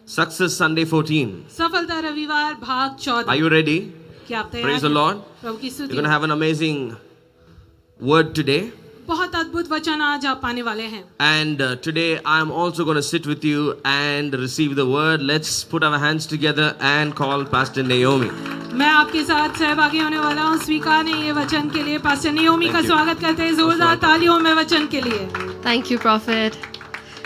Success Sunday 14. सफलता रविवार भाग 14. Are you ready? क्या आप तैयार Praise the हैं? Lord. प्रभु की You're स्तुति. going to have an amazing word today. बहुत अद्भुत वचन आज आप पाने वाले हैं. And today I'm also going to sit with you and receive the word. Let's put our hands together and call Pastor Naomi. मैं आपके साथ सहभागी होने वाला हूँ. स्वीकार ने ये वचन के लिए पास्टर नियोमी का स्वागत करते हैं. जोरदार तालियों में वचन के लिए. Thank you, Prophet.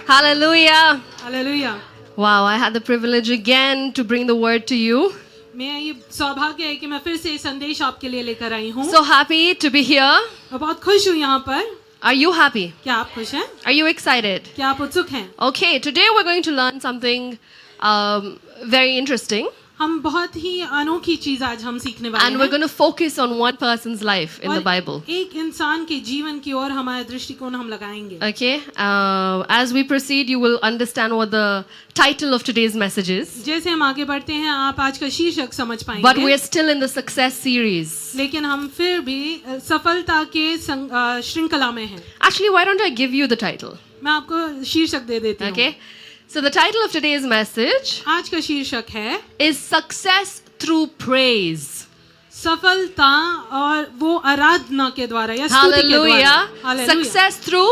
Hallelujah. Hallelujah. Wow, I had the privilege again to bring the word to you. मैं ये सौभाग्य है कि मैं फिर से संदेश आपके लिए लेकर आई हूँ. So happy to be here. मैं बहुत खुश हूँ यहाँ पर. Are you happy? क्या आप खुश हैं? Are you excited? क्या आप उत्सुक हैं? Okay, today we're going to learn something very interesting. हम बहुत ही अनोखी चीज आज हम सीखने वाले And we're हैं. going to focus on one person's life in the और Bible. एक इंसान के जीवन की ओर हमारा दृष्टिकोण हम लगाएंगे. Okay, as we proceed, you will understand what the title of today's message is. जैसे हम आगे बढ़ते हैं आप आज का शीर्षक समझ But we पाएंगे. are still in the success series. लेकिन हम फिर भी सफलता के श्रृंखला में हैं. Actually, why don't I give you the title? मैं आपको शीर्षक दे देती हूँ. Okay, so the title of today's message आज का शीर्षक है is Success Through Praise. सफलता और वो आराधना के द्वारा या स्तुति के द्वारा. Hallelujah. Hallelujah. Success through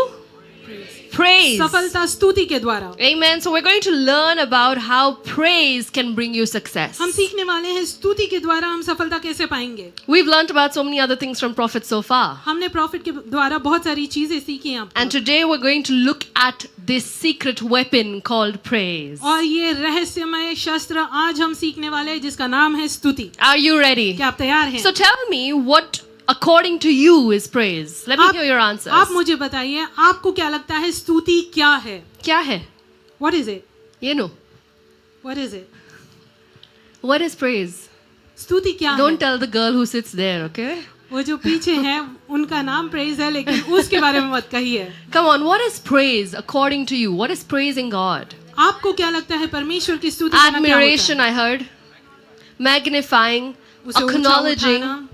praise. सफलता स्तुति के द्वारा. Amen. So we're going to learn about how praise can bring you success. हम सीखने वाले हैं स्तुति के द्वारा हम सफलता कैसे पाएंगे. We've learned about so many other things from prophets so far. हमने प्रॉफिट के द्वारा बहुत सारी चीजें सीखी हैं. And today we're going to look at this secret weapon called praise. और ये रहस्यमय शस्त्र आज हम सीखने वाले हैं जिसका नाम है स्तुति. Are you ready? क्या आप तैयार हैं? So tell me what according to you is praise. Let me hear your answers. आप मुझे बताइए आपको क्या लगता है स्तुति क्या है? क्या है? What is it? You know. What is it? What is praise? स्तुति क्या Don't है? tell the girl who sits there, okay? वो जो पीछे हैं उनका नाम प्रेज है लेकिन उसके बारे में मत कहिए. Come on, what is praise according to you? What is praising God? आपको क्या लगता है परमेश्वर की स्तुति करना क्या होता Admiration, I heard. Magnifying, है? उसे ऊंचा acknowledging, उठाना,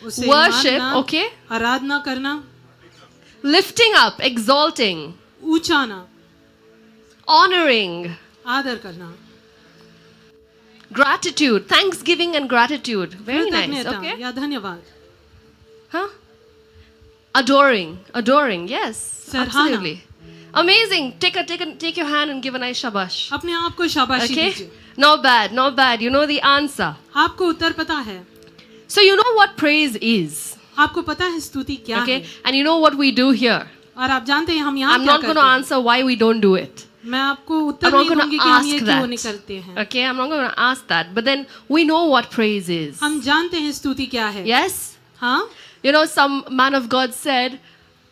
उसे worship, मानना, okay? आराधना करना, lifting up, exalting, ऊंचाना, honoring, आदर करना, gratitude, thanksgiving and gratitude. Very nice, कृतज्ञता okay? या धन्यवाद, Huh? Adoring, yes, सराहना. absolutely. Amazing. Take your hand and give a nice shabash. अपने आप को शाबाशी Okay? दीजिए. Not bad. You know the answer. आपको उत्तर पता है. So you know what praise is, आपको पता है स्तुति क्या okay? है. And you know what we do here. और आप जानते हैं हम यहाँ I'm क्या not going करते to हैं. answer why we don't do it. मैं आपको उत्तर I'm not नहीं going दूंगी to कि हम ask ये क्यों नहीं that. करते हैं. Okay, I'm not going to ask that. But then we know what praise is. हम जानते हैं स्तुति क्या है. Yes? हाँ. You know, some man of God said,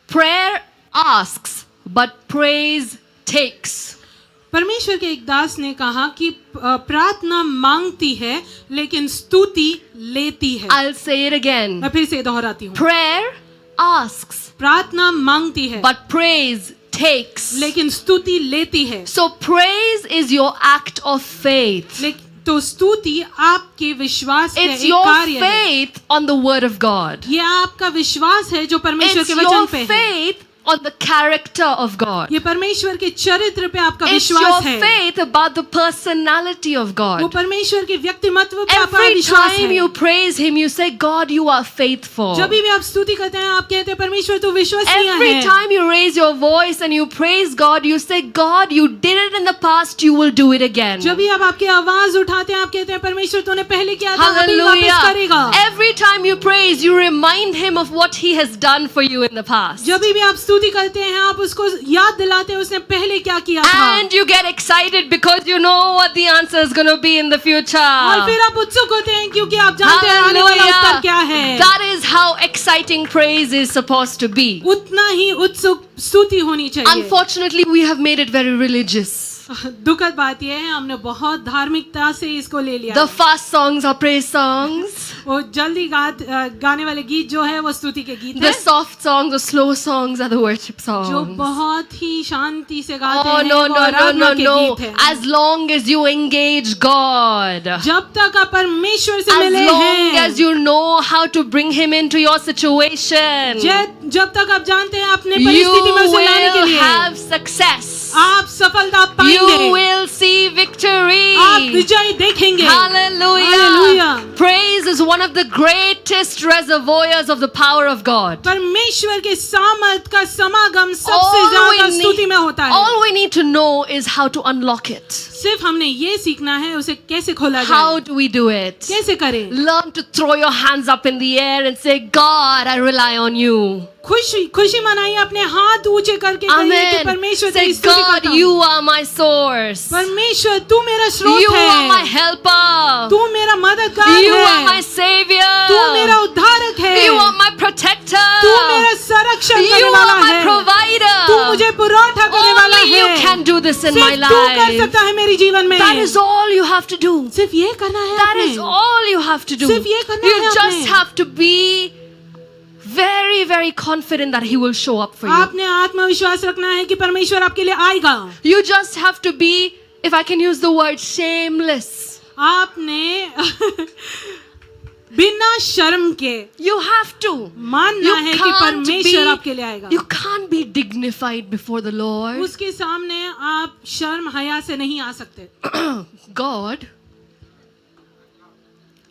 prayer asks, but praise takes. परमेश्वर के एक दास ने कहा कि प्रार्थना मांगती है लेकिन स्तुति लेती है. I'll say it again. मैं फिर से दोहराती हूँ. Prayer asks, प्रार्थना मांगती है but praise takes. लेकिन स्तुति लेती है. So praise is your act of faith. तो स्तुति आपके विश्वास का It's एक your कार्य है. faith on the word of God. ये आपका विश्वास है जो परमेश्वर It's के वचन your पे है. faith on the character of God. ये परमेश्वर के चरित्र पे आपका It's विश्वास your है. faith about the personality of वो God. परमेश्वर के व्यक्तिमत्व पे आपका Every विश्वास time है. you praise Him, you say, God, you are faithful. जब भी आप स्तुति करते हैं आप कहते हैं परमेश्वर तू विश्वसनीय Every है. time you raise your voice and you praise God, you say, God, you did it in the past, you will do it again. जब भी आप आपकी आवाज उठाते हैं आप कहते हैं परमेश्वर तूने पहले किया था अभी वापस करेगा. Hallelujah. Every time you praise, you remind Him of what He has done for you in the past. जब भी आप स्तुति करते हैं आप उसको याद दिलाते हैं उसने पहले क्या किया था. And you get excited because you know what the answer is going to be in the future. और फिर आप उत्सुक होते हैं क्योंकि आप जानते हैं आने वाला उत्तर क्या है. That is how exciting praise is supposed to be. उतना ही उत्सुक स्तुति होनी चाहिए. Unfortunately, we have made it very religious. दुखद बात यह है हमने बहुत धार्मिकता से इसको ले लिया. The fast songs are praise songs. वो जल्दी गाने वाले गीत जो है वो स्तुति के गीत The है. soft songs, the slow songs are the worship जो songs. बहुत ही शांति से गाते Oh हैं no वो no no आराधना no के no! गीत हैं. As long as you engage God, जब तक आप परमेश्वर से as मिले long हैं, as you know how to bring Him into your situation, जब तक आप जानते हैं अपने you परिस्थिति में उसे लाने के will लिए have success. आप सफलता You पाएंगे. will see victory. विजय देखेंगे। Hallelujah. Hallelujah. Praise is one of the greatest reservoirs of the power of God. परमेश्वर के सामर्थ का समागम सबसे ज्यादा स्तुति में होता है। all we need to know is how to unlock it. सिर्फ हमने ये सीखना है उसे कैसे खोला How जाए, do we do it? कैसे करें। Learn to throw your hands up in the air and say, God, I rely on you. खुशी मनाइए, अपने हाथ ऊंचे करके कहिए कि Amen. परमेश्वर Say, तेरी स्तुति God, करता हूं। you are my source. परमेश्वर तू मेरा स्रोत You are my है, helper. तू मेरा मददगार You are है, my savior. तू मेरा उद्धारक है, You are my protector. तू मेरा संरक्षण You करने वाला are my है, provider. तू मुझे पुरौठा करने वाला Only you है। can do this in my सिर्फ तू कर life. सकता है मेरे जीवन में। That is all you have to do. सिर्फ ये करना है That आपने। is all you have to do. सिर्फ ये करना You है just आपने। have to be very, very confident that He will show up for you. आपने आत्मविश्वास रखना है कि परमेश्वर आपके लिए आएगा। You just have to be, if I can use the word, shameless. आपने बिना शर्म के You have to. मानना You है कि can't परमेश्वर be- आपके लिए आएगा। You can't be dignified before the Lord. उसके सामने आप शर्म हया से नहीं आ सकते। God,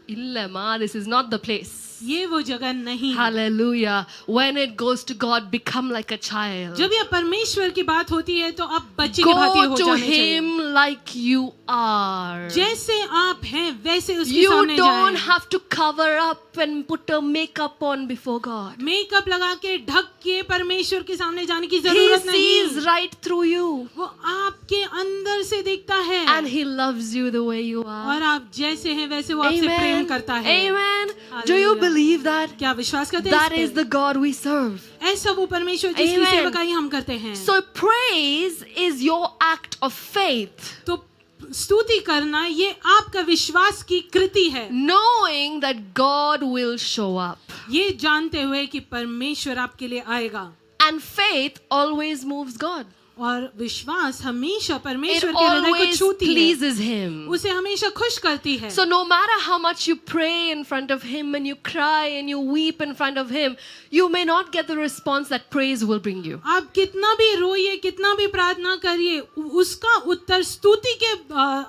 Illama, this is not the place. ये वो जगह नहीं है। Hallelujah. When it goes to God, become like a child. जब ये परमेश्वर की बात होती है तो आप बच्चे की भांति Go हो to जाने चाहिए। Him like you are. जैसे आप हैं वैसे उसके You सामने don't जाएं। have to cover up and put a makeup on before God. Makeup लगा के ढक के परमेश्वर के सामने जाने की He जरूरत sees नहीं। right through you. वो आपके अंदर से देखता है And He loves you the way you are. और आप जैसे हैं वैसे वो आपसे प्रेम Amen. करता है। Amen. Do you Hallelujah. believe that? क्या विश्वास करते हैं That इस is पे? the God we serve. ऐसा वो परमेश्वर जिसकी Amen. सेवकाई हम करते हैं। So praise is your act of faith. तो स्तुति करना ये आपका विश्वास की कृति है, Knowing that God will show up. ये जानते हुए कि परमेश्वर आपके लिए आएगा। And faith always moves God. और विश्वास हमेशा It परमेश्वर के हृदय को always छूती है, pleases Him. उसे हमेशा खुश करती है। So no matter how much you pray in front of Him and you cry and you weep in front of Him, you may not get the response that praise will bring you. आप कितना भी रोइए, कितना भी प्रार्थना करिए, उसका उत्तर स्तुति के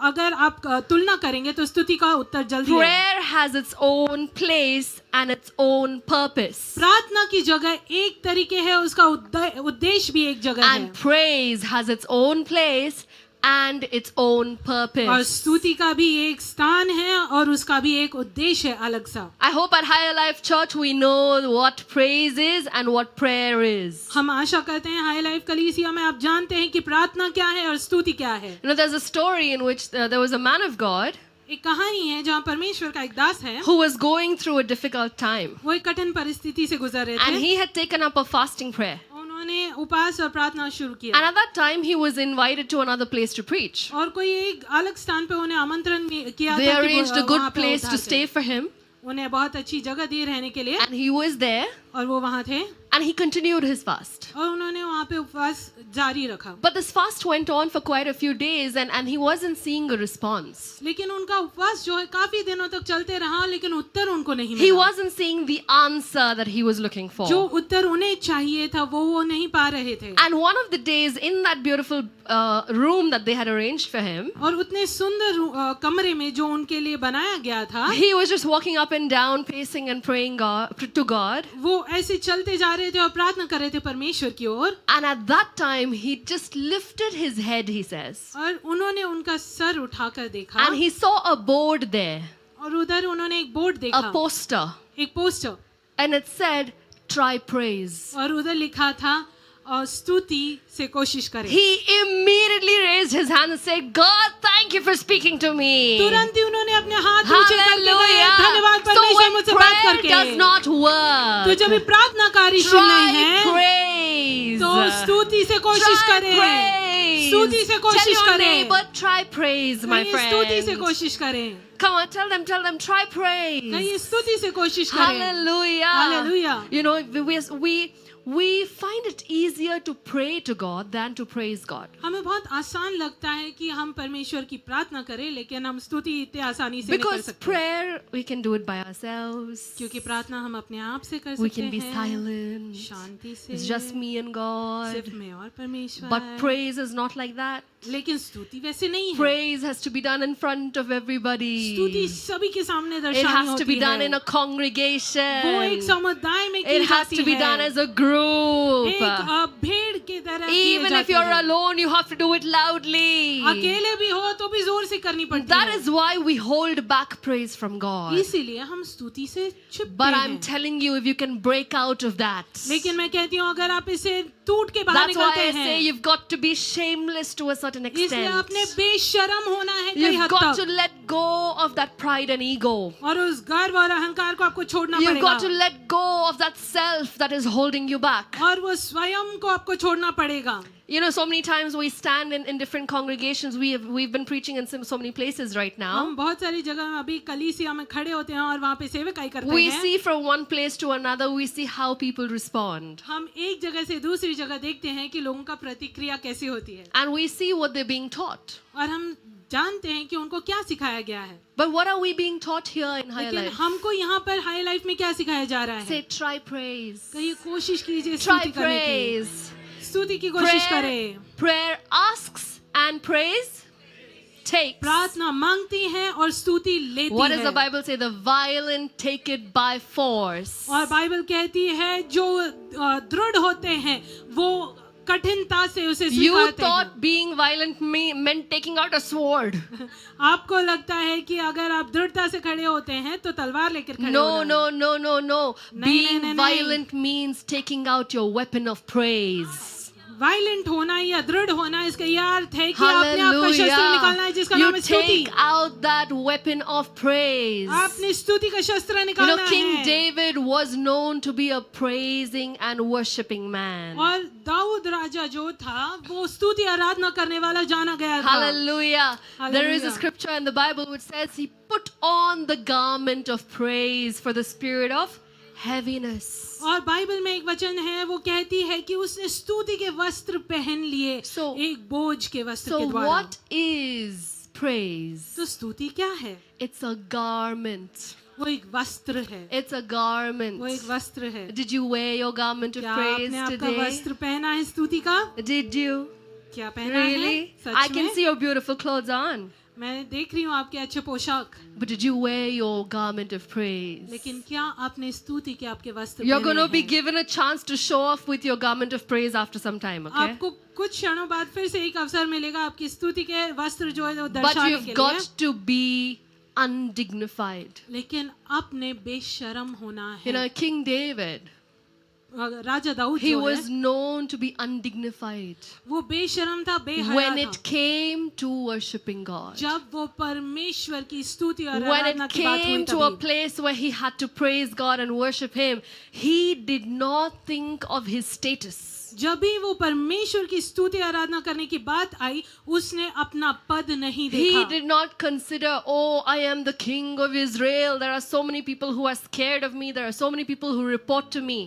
अगर आप तुलना करेंगे तो स्तुति का उत्तर जल्दी है। Prayer has its own place and its own purpose. प्रार्थना की जगह एक तरीके है, उसका उद्देश्य भी एक जगह है। And praise has its own place and its own और purpose. स्तुति का भी एक स्थान है और उसका भी एक उद्देश्य है अलग सा। I hope at Higher Life Church we know what praise is and what prayer is. हम आशा करते हैं हाई लाइफ कलीसिया में आप जानते हैं कि प्रार्थना क्या है और स्तुति क्या है। You know, there's a story in which there was a man of God एक कहानी है जहाँ परमेश्वर का एक दास है, who was going through a difficult time. वो एक कठिन परिस्थिति से गुजर रहे And थे। he had taken up a fasting prayer. उन्होंने उपास और प्रार्थना शुरू And किया at that time, he was invited to another place to preach. और कोई एक अलग स्थान पे उन्हें आमंत्रण किया They था कि arranged a वहाँ good पे place to उतार stay दें। for him. उन्हें बहुत अच्छी जगह दी रहने के लिए And he was there और वो वहाँ थे and he continued his fast. और उन्होंने वहाँ पे उपवास जारी रखा। But this fast went on for quite a few days and he wasn't seeing a response. लेकिन उनका उपवास जो है काफी दिनों तक चलते रहा लेकिन उत्तर उनको नहीं He मिला। wasn't seeing the answer that he was looking for. जो उत्तर उन्हें चाहिए था वो नहीं पा रहे थे। And one of the days in that beautiful room that they had arranged for him, और उतने सुंदर कमरे में जो उनके लिए बनाया गया था, he was just walking up and down, pacing and praying to God. वो ऐसे चलते जा रहे थे और प्रार्थना कर रहे थे परमेश्वर की ओर। And at that time, he just lifted his head, he says. और उन्होंने उनका सर उठाकर देखा And he saw a board there, और उधर उन्होंने एक बोर्ड a देखा, poster. एक poster, And it said, try praise. और उधर लिखा था और स्तुति से कोशिश करें। He immediately raised his hand and said, God, thank you for speaking to me. तुरंत ही उन्होंने अपने हाथ ऊंचे करके कहे, धन्यवाद So परमेश्वर when मुझसे बात prayer करके। does not तो work, जब ये प्रार्थना कार्यशील नहीं try है praise. तो स्तुति से कोशिश Try करें, praise. स्तुति से Tell कोशिश your करें। neighbor, try praise, my कहिए स्तुति से friend. कोशिश करें, Come on, tell them, try कहिए praise. स्तुति से कोशिश करें। Hallelujah. Hallelujah. You know, we find it easier to pray to God than to praise God. हमें बहुत आसान लगता है कि हम परमेश्वर की प्रार्थना करें लेकिन हम स्तुति इतने आसानी से नहीं कर Because सकते, prayer, we can do it by ourselves. क्योंकि प्रार्थना हम अपने आप से कर We सकते can be हैं, silent. शांति से, It's just me and God. सिर्फ मैं और परमेश्वर। But praise is not like that. लेकिन स्तुति वैसे नहीं है। Praise has to be done in front of everybody. स्तुति सभी के सामने It दर्शानी has to be होती done in है। a congregation. वो एक समुदाय में की It has जाती to be है। done as a group. एक भेड़ की तरह की Even if जाती you're है। alone, you have to do it loudly. अकेले भी हो तो भी जोर से करनी पड़ती That है। is why we hold back praise from God. इसीलिए हम स्तुति से छिपते But I'm हैं। telling you, if you can break out of that, लेकिन मैं कहती हूँ अगर आप इसे टूट के बाहर that's why निकलते I say हैं, you've got to be shameless to a certain इसलिए extent. आपने बेशरम होना है कई You've हद got to तक, let go of that pride and ego. और उस गर्व और अहंकार को आपको छोड़ना You've got to पड़ेगा, let go of that self that is holding you back. और वो स्वयं को आपको छोड़ना पड़ेगा। You know, so many times we stand in different congregations. We've been preaching in so many places right now. हम बहुत सारी जगह अभी कलीसिया में खड़े होते हैं और वहाँ पे सेवकाई करते We हैं। see from one place to another, we see how people respond. हम एक जगह से दूसरी जगह देखते हैं कि लोगों का प्रतिक्रिया कैसी होती है, And we see what they're being taught. और हम जानते हैं कि उनको क्या सिखाया गया है। But what are we being taught here in Higher लेकिन Life? हमको यहाँ पर हाई लाइफ में क्या सिखाया जा रहा है? Say, try praise. कहिए कोशिश कीजिए Try स्तुति करने की, praise. स्तुति की कोशिश Prayer, करें। prayer asks and praise takes. प्रार्थना मांगती है और स्तुति लेती What does है। the Bible say? The violent take it by force. और बाइबल कहती है जो दृढ़ होते हैं वो कठिनता से उसे You स्वीकारते thought being violent meant taking out a sword. हैं। आपको लगता है कि अगर आप दृढ़ता से खड़े होते हैं तो तलवार लेकर खड़े No, होना है। no. नहीं, Being नहीं, नहीं। violent means taking out your weapon of praise. Violent होना या दृढ़ होना इसका यह अर्थ है कि आपने आपका शस्त्र निकालना है जिसका नाम You है स्तुति। take out that weapon of praise. आपने स्तुति का शस्त्र You निकालना know, King है। David was known to be a praising and worshiping man. और दाऊद राजा जो था वो स्तुति आराधना करने वाला जाना गया था। Hallelujah. There is a Hallelujah. scripture in the Bible which says he put on the garment of praise for the spirit of heaviness. और बाइबल में एक वचन है वो कहती है कि उसने स्तुति के वस्त्र पहन लिए, So- एक बोझ के वस्त्र So के द्वारा। what is praise? तो स्तुति क्या है? It's a garment. वो एक वस्त्र है, It's a garment. वो एक वस्त्र है। Did you wear your garment of क्या praise आपने आपका today? वस्त्र पहना है स्तुति का? Did you? क्या पहना है? Really? सच I can में? see your beautiful clothes on. मैं देख रही हूँ आपके अच्छे पोशाक, But did you wear your garment of praise? लेकिन क्या आपने स्तुति के आपके वस्त्र You're पहने going to be हैं? given a chance to show off with your garment of praise after some time, okay? आपको कुछ क्षणों बाद फिर से एक अवसर मिलेगा आपकी स्तुति के वस्त्र जो है वो But दर्शाने you've के लिए, got to be undignified. लेकिन अपने बेशरम होना You know, है। King David, Raja Dawood he जो है was known to be undignified वो बेशरम था, बेहया when था। it came to worshiping God. जब वो परमेश्वर की स्तुति और When आराधना it की बात हुई came to a तभी place where he had to praise God and worship Him, he did not think of his status. जब भी वो परमेश्वर की स्तुति आराधना करने की बात आई उसने अपना पद नहीं He देखा। did not consider, oh, I am the king of Israel. There are so many people who are scared of me. There are so many people who report to me.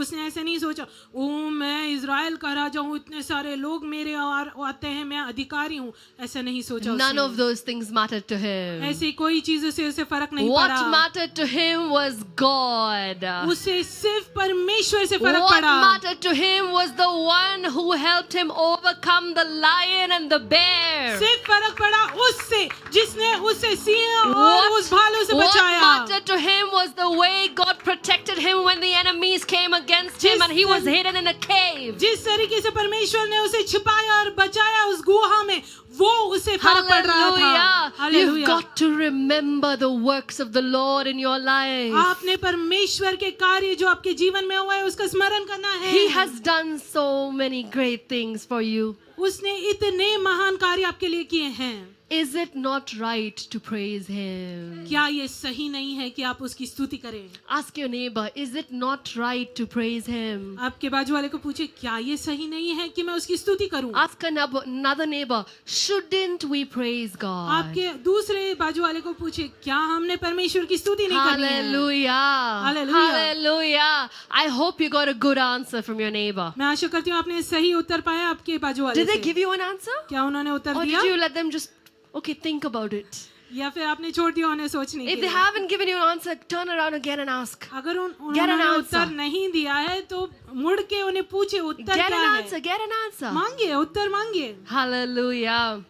उसने ऐसे नहीं सोचा ओ मैं इज़राइल का राजा हूँ, इतने सारे लोग मेरे और आते हैं, मैं अधिकारी हूँ, ऐसा नहीं सोचा None उसने। of those things mattered to him. ऐसी कोई चीजों से उसे फर्क नहीं What पड़ा। mattered to him was God. उसे सिर्फ परमेश्वर से फर्क What पड़ा। mattered to him was the one who helped him overcome the lion and the bear. सिर्फ फर्क पड़ा उससे जिसने उसे सिंह और What, उस भालू से what बचाया। mattered to him was the way God protected him when the enemies came against him and he was hidden in a cave. जिस तरीके से परमेश्वर ने उसे छिपाया और बचाया उस गुहा में, वो उसे फर्क पड़ रहा था। Hallelujah. You've hallelujah. got to remember the works of the Lord in your life. आपने परमेश्वर के कार्य जो आपके जीवन में हुआ है उसका स्मरण करना है। He has done so many great things for you. उसने इतने महान कार्य आपके लिए किए हैं। Is it not right to praise Him? क्या ये सही नहीं है कि आप उसकी स्तुति करें? Ask your neighbor, is it not right to praise Him? आपके बाजू वाले को पूछे क्या ये सही नहीं है कि मैं उसकी स्तुति करूं? Ask another neighbor, shouldn't we praise God? आपके दूसरे बाजू वाले को पूछे क्या हमने परमेश्वर की स्तुति नहीं करनी है? Hallelujah. Hallelujah. Hallelujah. I hope you got a good answer from your neighbor. मैं आशा करती हूँ आपने सही उत्तर पाया आपके बाजू वाले Did they से। give you an answer? क्या उन्होंने उत्तर Or दिया? did you let them just, okay, think about it? या फिर आपने छोड़ दिया उन्हें सोचने के If they लिए। haven't given you an answer, turn around again and ask. अगर Get an उन्होंने answer. उत्तर नहीं दिया है तो मुड़ के उन्हें पूछे उत्तर Get क्या an है। answer, get an answer. मांगिए, उत्तर मांगिए। Hallelujah.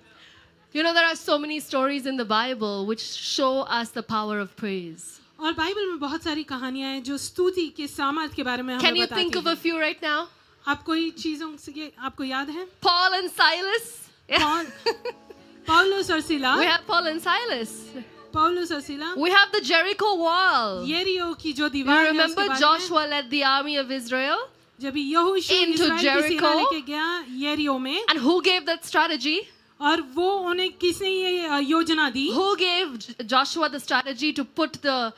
You know, there are so many stories in the Bible which show us the power of praise. और बाइबल में बहुत सारी कहानियां हैं जो स्तुति के सामर्थ के बारे में Can हमें you बताती think of a हैं। few right now? आप कोई चीजों से आपको याद है? Paul and Silas. Yeah. पौलुस और सिला, We have Paul and Silas. पौलुस और सिला, We have the Jericho wall. यरीहो की जो You दीवार है उसके remember बारे में, Joshua led the army of Israel? जब यहोशू into इस्राएल की सेना Jericho? लेके गया यरीहो में, And who gave that strategy? और वो उन्हें किसने ये योजना दी? Who gave Joshua the strategy to put the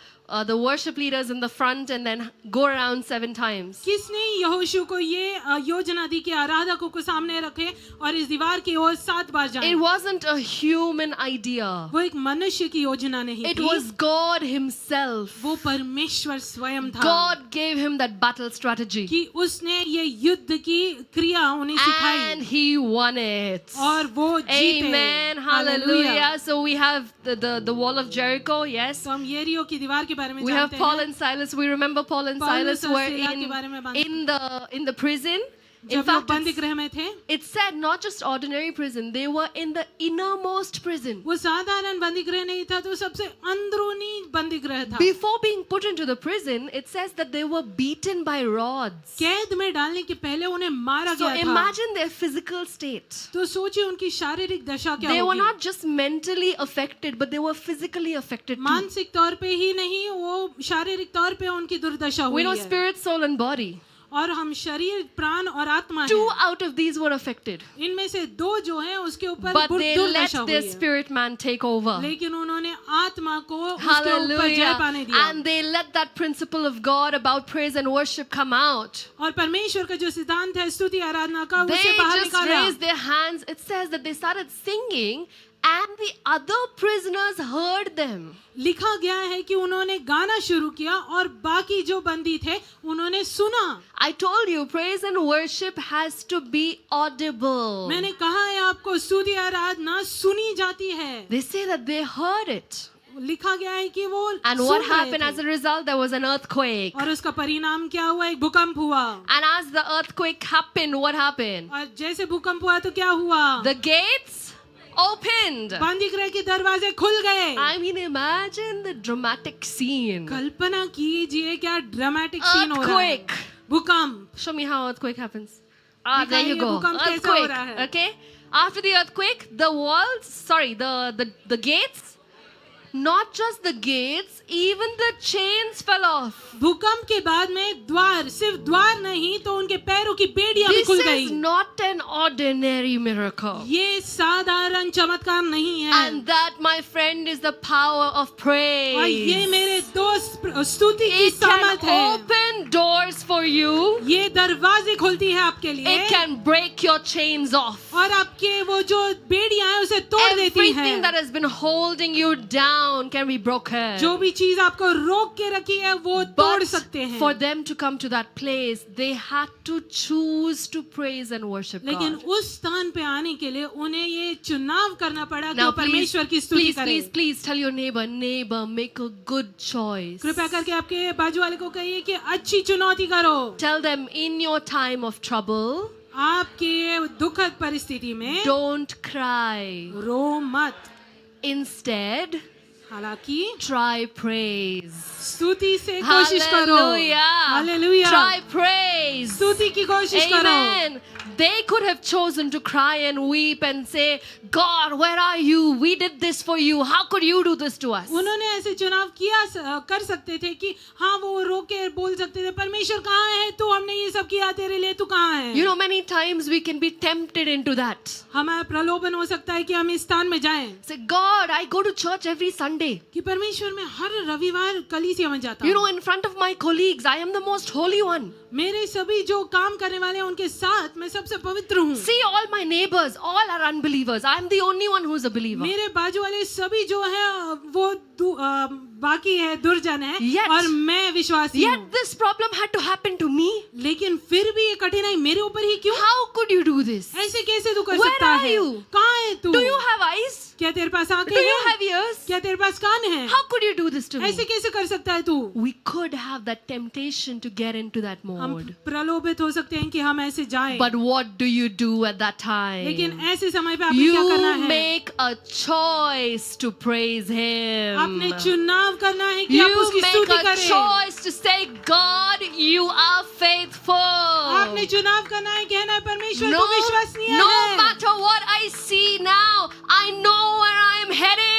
worship leaders in the front and then go around 7 times? किसने यहोशू को ये योजना दी कि आराधकों को सामने रखे और इस दीवार की ओर 7 बार जाएं? It wasn't a human idea. वो एक मनुष्य की योजना नहीं It थी, was God himself. वो परमेश्वर स्वयं था God gave him that battle strategy. कि उसने ये युद्ध की क्रिया उन्हें सिखाई And he won it. और वो जीते। Amen. Hallelujah. So we have the wall of Jericho, yes. तो हम यरीहो की दीवार के बारे में We have जानते Paul हैं। and Silas. We remember Paul and Paulus Silas और were सिला के बारे में बात- in the prison. In जब लोग fact, बंदी गृह में थे, it said not just ordinary prison, they were in the innermost prison. वो साधारण बंदी गृह नहीं था, तो सबसे अंदरूनी बंदी गृह था। Before being put into the prison, it says that they were beaten by rods. कैद में डालने के पहले उन्हें मारा So गया था। imagine their physical state. तो सोचिए उनकी शारीरिक दशा क्या They were होगी। not just mentally affected, but they were physically affected too. मानसिक तौर पे ही नहीं, वो शारीरिक तौर पे उनकी दुर्दशा We हुई know है। spirit, soul, and body. और हम शरीर, प्राण और आत्मा 2 हैं। out of these were affected. इनमें से 2 जो हैं उसके ऊपर But they let दुर्दशा हुई their है। spirit man take over. लेकिन उन्होंने आत्मा को उसके ऊपर जय पाने Hallelujah. दिया। And they let that principle of God about praise and worship come out. और परमेश्वर का जो सिद्धांत है स्तुति आराधना का, They उसे बाहर just निकाला। raised their hands. It says that they started singing and the other prisoners heard them. लिखा गया है कि उन्होंने गाना शुरू किया और बाकी जो बंदी थे उन्होंने सुना। I told you, praise and worship has to be audible. मैंने कहा है आपको, स्तुति आराधना सुनी जाती है। They say that they heard it. लिखा गया है कि वो And सुन what रहे happened थे। as a result? There was an earthquake. और उसका परिणाम क्या हुआ? एक भूकंप हुआ। And as the earthquake happened, what happened? और जैसे भूकंप हुआ तो क्या हुआ? The gates opened. बंदी गृह के दरवाजे खुल गए। I mean, imagine the dramatic scene. कल्पना कीजिए क्या ड्रामेटिक सीन हो रहा है। Earthquake. भूकंप। Show me how earthquake happens. Ah, there you दिखाइए go. भूकंप कैसा हो Earthquake. रहा है। Okay. After the earthquake, the walls, sorry, the gates, not just the gates, even the chains fell off. भूकंप के बाद में द्वार, सिर्फ द्वार नहीं तो उनके पैरों की बेड़ियां भी This खुल is गई। not an ordinary miracle. ये साधारण चमत्कार नहीं है। And that, my friend, is the power of praise. और ये मेरे दोस्त स्तुति की It can सामर्थ है। open doors for you. ये दरवाजे खोलती है आपके लिए It can break your chains off. और आपके वो जो बेड़ियां हैं उसे तोड़ देती Everything है। that has been holding you down can be broken. जो भी चीज आपको रोक के रखी है वो तोड़ But सकते हैं। for them to come to that place, they had to choose to praise and worship लेकिन God. उस स्थान पे आने के लिए उन्हें ये चुनाव करना पड़ा कि Now, वो परमेश्वर की स्तुति please, करें। please, please tell your neighbor, make a good choice. कृपया करके आपके बाजू वाले को कहिए कि अच्छी चुनौती करो। Tell them in your time of trouble, आपके दुखद परिस्थिति में don't cry. रो मत, Instead, हालांकि try praise. स्तुति से कोशिश करो। Hallelujah. हालेलुया। Try praise. स्तुति की कोशिश करो। Amen. They could have chosen to cry and weep and say, God, where are you? We did this for you. How could you do this to us? उन्होंने ऐसे चुनाव कर सकते थे कि हाँ वो रो के बोल सकते थे, परमेश्वर कहाँ है तू, हमने ये सब किया तेरे लिए, तू कहाँ है। You know, many times we can be tempted into that. हमारा प्रलोभन हो सकता है कि हम इस स्थान में जाएं Say, God, I go to church every Sunday. कि परमेश्वर मैं हर रविवार कलीसिया में जाता You हूँ। know, in front of my colleagues, I am the most holy one. मेरे सभी जो काम करने वाले हैं उनके साथ मैं सबसे पवित्र हूँ। See, all my neighbors, all are unbelievers. I am the only one who is a believer. मेरे बाजू वाले सभी जो है वो बाकी है, दुर्जन है, Yet- और मैं विश्वासी हूँ। Yet this problem had to happen to me. लेकिन फिर भी ये कठिनाई मेरे ऊपर ही क्यों? How could you do this? ऐसे कैसे तू कर Where सकता are है? you? कहाँ है तू? Do you have eyes? क्या तेरे पास आंखें Do you हैं? have ears? क्या तेरे पास कान है? How could you do this to me? ऐसे कैसे कर सकता है तू? We could have that temptation to get into that हम mode. प्रलोभित हो सकते हैं कि हम ऐसे जाएं, But what do you do at that लेकिन time? ऐसे समय पे आपने क्या करना You है? make a choice to praise Him. आपने चुनाव करना है कि आप You उसकी make स्तुति a करें। choice to say, God, you are faithful. आपने चुनाव करना है, कहना है परमेश्वर No, को विश्वसनीय no है। matter what I see now, I know where I am heading.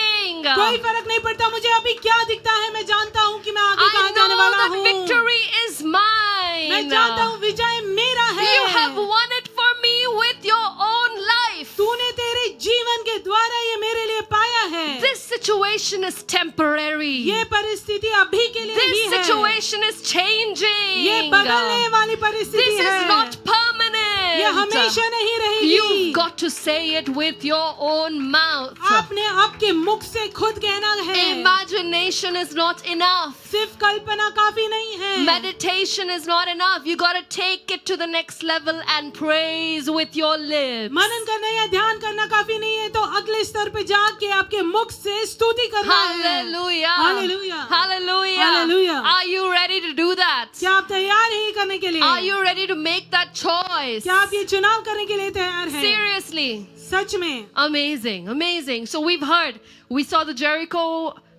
कोई फर्क नहीं पड़ता मुझे अभी क्या दिखता है, मैं जानता हूँ कि मैं आगे I कहाँ know जाने वाला that हूँ। victory is mine. मैं जानता हूँ विजय मेरा है। You have won it for me with your own life. तूने तेरे जीवन के द्वारा ये मेरे लिए पाया है। This situation is temporary. ये परिस्थिति अभी के लिए ही This है। situation is changing. ये बदलने वाली परिस्थिति This है। is not permanent. ये हमेशा नहीं रहेगी। You've got to say it with your own mouth. आपने आपके मुख से खुद कहना है। Imagination is not enough. सिर्फ कल्पना काफी नहीं है। Meditation is not enough. You got to take it to the next level and praise with your lips. मनन करना या ध्यान करना काफी नहीं है, तो अगले स्तर पे जाके आपके मुख से स्तुति करना है। Hallelujah. Hallelujah. Hallelujah. Hallelujah. Are you ready to do that? क्या आप तैयार हैं ये करने के लिए? Are you ready to make that choice? क्या आप ये चुनाव करने के लिए तैयार हैं? Seriously. सच में। Amazing, amazing. So we've heard, we saw the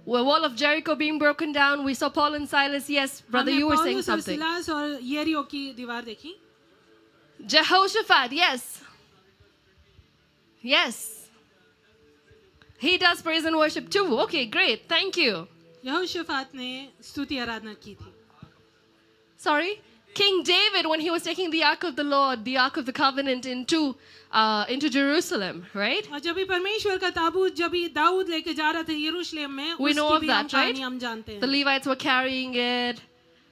wall of Jericho being broken down. We saw Paul and Silas. Yes, brother, हमने you were saying पौलुस और something. सिलास और यरीहो की दीवार देखी। Jehoshaphat, yes. Yes. He does praise and worship too. Okay, great. Thank you. यहोशाफात ने स्तुति आराधना की थी। Sorry? King David, when he was taking the Ark of the Lord, the Ark of the Covenant into Jerusalem, right? और जब भी परमेश्वर का ताबूत जब भी दाऊद लेके जा रहा था यरूशलेम में, We know उसकी of भी that, हम right? कहानी हम जानते The हैं। Levites were carrying it,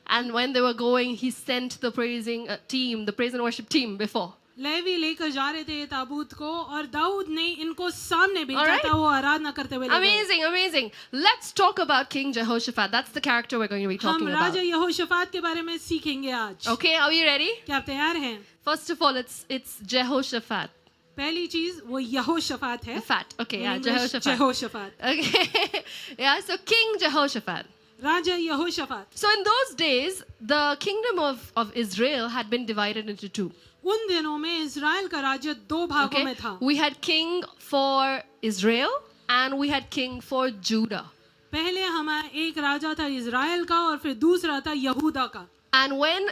and when they were going, he sent the praising team, the praise and worship team before. लेवी लेकर जा रहे थे ये ताबूत को, और दाऊद ने इनको सामने भेजा Alright. था, वो आराधना करते हुए ले गए। Amazing, amazing. Let's talk about King Jehoshaphat. That's the character we're going to be हम talking about. राजा यहोशाफात के बारे में सीखेंगे आज। Okay, are we ready? क्या आप तैयार हैं? First of all, it's Jehoshaphat. पहली चीज वो यहोशाफात है। Fat. Okay, yeah, In English, Jehoshaphat. यहोशाफात। Okay. Yeah, so King Jehoshaphat. Raja यहोशाफात। So in those days, the kingdom of Israel had been divided into two. उन दिनों में इजराइल का राज्य दो भागों में Okay? था। We had king for Israel and we had king for Judah. पहले हमारा एक राजा था इजराइल का, और फिर दूसरा था यहूदा का। And when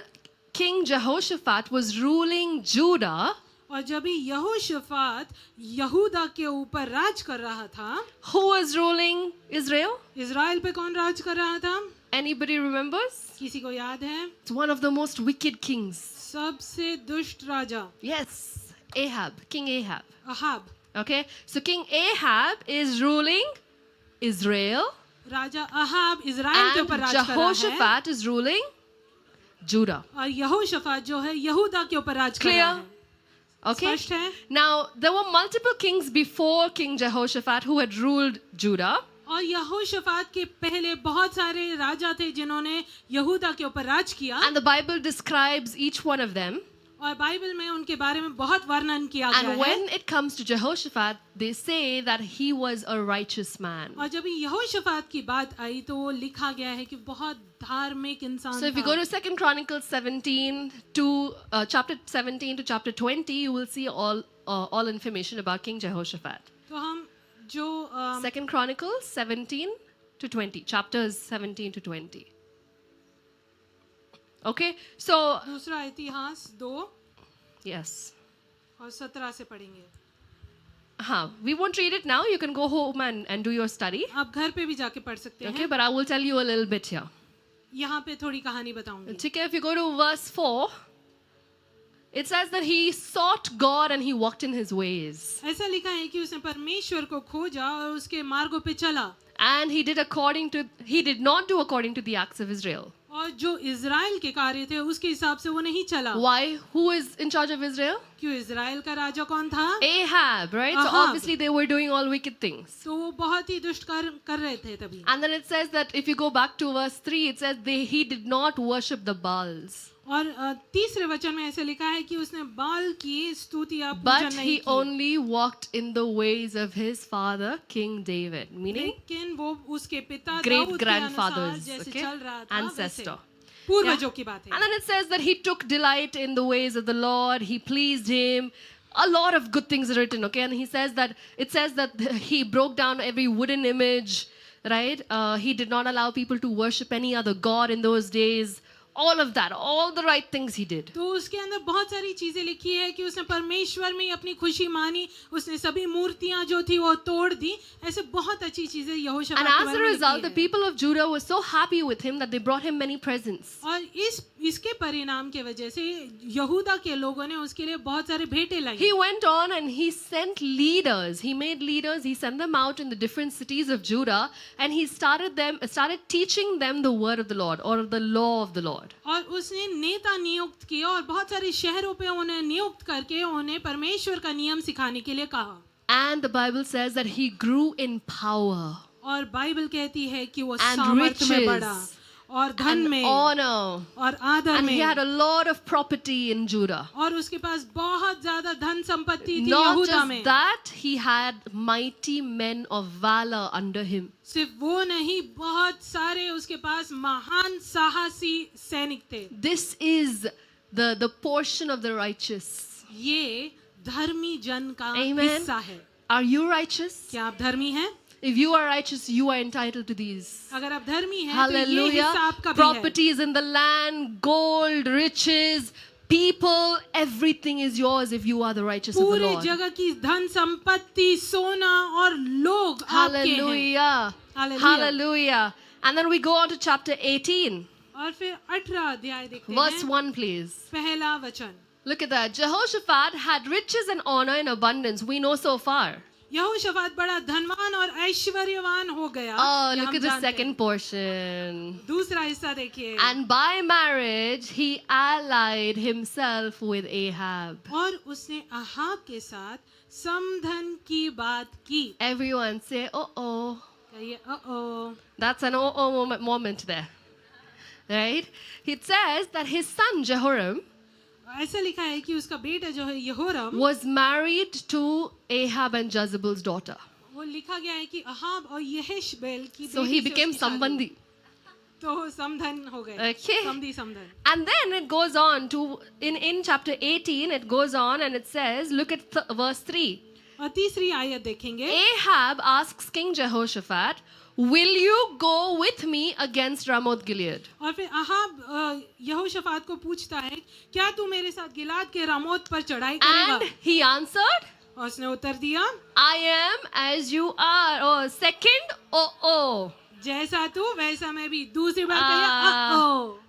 King Jehoshaphat was ruling Judah, और जब भी यहोशाफात यहूदा के ऊपर राज कर रहा था, who was ruling Israel? Israel पे कौन राज कर रहा था? Anybody remembers? किसी को याद है? It's one of the most wicked kings. सबसे दुष्ट राजा Yes, Ahab, King Ahab. Ahab. Okay, so King Ahab is ruling Israel Raja Ahab Israel के and ऊपर राज कर रहा है, Jehoshaphat is ruling Judah. और यहोशाफात जो है यहूदा के ऊपर राज कर रहा Clear? है। Okay. स्पष्ट है? Now, there were multiple kings before King Jehoshaphat who had ruled Judah. और यहोशाफात के पहले बहुत सारे राजा थे जिन्होंने यहूदा के ऊपर राज किया, And the Bible describes each one of them. और बाइबल में उनके बारे में बहुत वर्णन किया गया And है। when it comes to Jehoshaphat, they say that he was a righteous man. और जब यहोशाफात की बात आई तो वो लिखा गया है कि बहुत धार्मिक इंसान So if you था। go to 2 Chronicles 17 to chapter 17 to chapter 20, you will see all information about King Jehoshaphat. तो हम जो 2 Chronicles 17 to 20, chapters 17 to 20. Okay, so दूसरा इतिहास 2 yes. और 17 से पढ़ेंगे। We won't read it now. You can go home and do your study. आप घर पे भी जाके पढ़ सकते Okay, हैं। but I will tell you a little bit here. यहाँ पे थोड़ी कहानी बताऊंगी। ठीक है, if you go to verse 4, it says that he sought God and he walked in his ways. ऐसा लिखा है कि उसने परमेश्वर को खोजा और उसके मार्गों पे चला, And he did not do according to the acts of Israel. और जो इजराइल के कार्य थे उसके हिसाब से वो नहीं चला। Why? Who is in charge of Israel? क्यों इजराइल का राजा कौन था? Ahab, right? So Ahab. obviously they were doing all wicked things. तो वो बहुत ही दुष्ट कार्य कर रहे थे तभी। And then it says that if you go back to verse 3, it says he did not worship the Baals. और तीसरे वचन में ऐसे लिखा है कि उसने बाल की स्तुति या पूजन But नहीं he की, only walked in the ways of his father, King David. Meaning लेकिन वो उसके पिता great दाऊद के अनुसार grandfathers, जैसे okay? चल रहा था Ancestor. वैसे पूर्वजों की बात And है। then it says that he took delight in the ways of the Lord. He pleased him. A lot of good things are written, okay? And he says that it says that he broke down every wooden image, right? He did not allow people to worship any other god in those days. All of that, all the right things he did. तो उसके अंदर बहुत सारी चीजें लिखी है कि उसने परमेश्वर में अपनी खुशी मानी, उसने सभी मूर्तियां जो थी वो तोड़ दी, ऐसे बहुत अच्छी चीजें यहोशापात And के as बारे a में result, लिखी the है। people of Judah were so happy with him that they brought him many presents. और इसके परिणाम के वजह से यहूदा के लोगों ने उसके लिए बहुत सारे भेंटें लाई। He went on and he sent leaders. He made leaders. He sent them out in the different cities of Judah, and he started teaching them the word of the Lord or the law of the Lord. और उसने नेता नियुक्त किया और बहुत सारे शहरों पे उन्हें नियुक्त करके उन्हें परमेश्वर का नियम सिखाने के लिए कहा। And the Bible says that he grew in power और बाइबल कहती है कि वो and सामर्थ में riches बढ़ा और धन and में honor. और आदर And में, he had a lot of property in Judah. और उसके पास बहुत ज्यादा धन संपत्ति थी Not यहूदा just में। that, he had mighty men of valor under him. सिर्फ वो नहीं, बहुत सारे उसके पास महान साहसी सैनिक थे। This is the portion of the righteous. ये धर्मी जन का Amen. हिस्सा है। Are you righteous? क्या आप धर्मी हैं? If you are righteous, you are entitled to these. अगर आप धर्मी हैं तो ये हिस्सा Hallelujah. आपका भी है। Properties in the land, gold, riches, people, everything is yours if you are the righteous of the पूरे Lord. जगह की धन संपत्ति, सोना और लोग आपके हैं। Hallelujah. Hallelujah. Hallelujah. And then we go on to chapter 18. और फिर 18 अध्याय देखते Verse हैं। 1, please. पहला वचन। Look at that. Jehoshaphat had riches and honor in abundance. We know so far. यहोशापात बड़ा धनवान और ऐश्वर्यवान हो गया। Oh, ये look हम at the जानते second हैं। portion. दूसरा हिस्सा देखिए। And by marriage, he allied himself with Ahab. और उसने अहाब के साथ समधन की बात की। Everyone say, oh. कहिए ओ। That's an oh moment there. Right? It says that his son Jehoram ऐसा लिखा है कि उसका बेटा जो है यहोरम, was married to Ahab and Jezebel's daughter. वो लिखा गया है कि अहाब और यहेशबेल की So बेटी he से became उसकी शादी Sambandhi. हुई। तो समधन हो गए। Okay. समधी समधन। And then it goes on to, in chapter 18, it goes on and it says, look at verse 3. और तीसरी आयत देखेंगे। Ahab asks King Jehoshaphat, will you go with me against Ramoth Gilead? और फिर अहाब यहोशापात को पूछता है, क्या तू मेरे साथ गिलाद के रामोत पर चढ़ाई करेगा? And he answered, और उसने उत्तर दिया, I am as you are. Oh, second, oh. जैसा तू वैसा मैं भी। दूसरी बार Ah. कहिए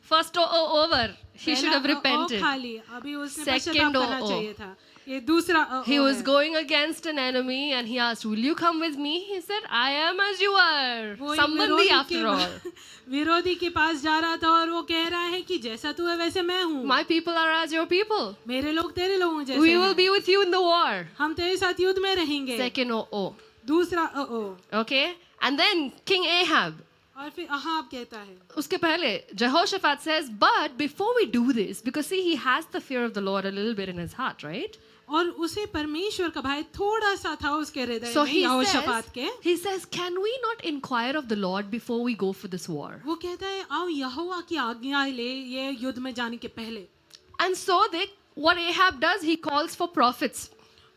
First over. He should have repented. खाली अभी उसने Second पश्चाताप करना चाहिए था। ये दूसरा He was है। going against an enemy and he asked, will you come with me? He said, I am as you are. वो एक Somebody विरोधी after all. विरोधी के पास जा रहा था और वो कह रहा है कि जैसा तू है वैसे मैं हूँ। My people are as your people. मेरे लोग तेरे लोगों जैसे We हैं। will be with you in the war. हम तेरे साथ युद्ध में रहेंगे। Second, oh. दूसरा Okay? And then King Ahab. और फिर अहाब कहता है, Uske pehle, Jehoshaphat says, but before we do this, because see, he has the fear of the Lord a little bit in his heart, right? और उसे परमेश्वर का भय थोड़ा सा था उसके हृदय So में he के। says, can we not inquire of the Lord before we go for this war? वो कहता है आओ यहोवा की आज्ञा ले ये युद्ध में जाने के पहले। And so what Ahab does, he calls for prophets.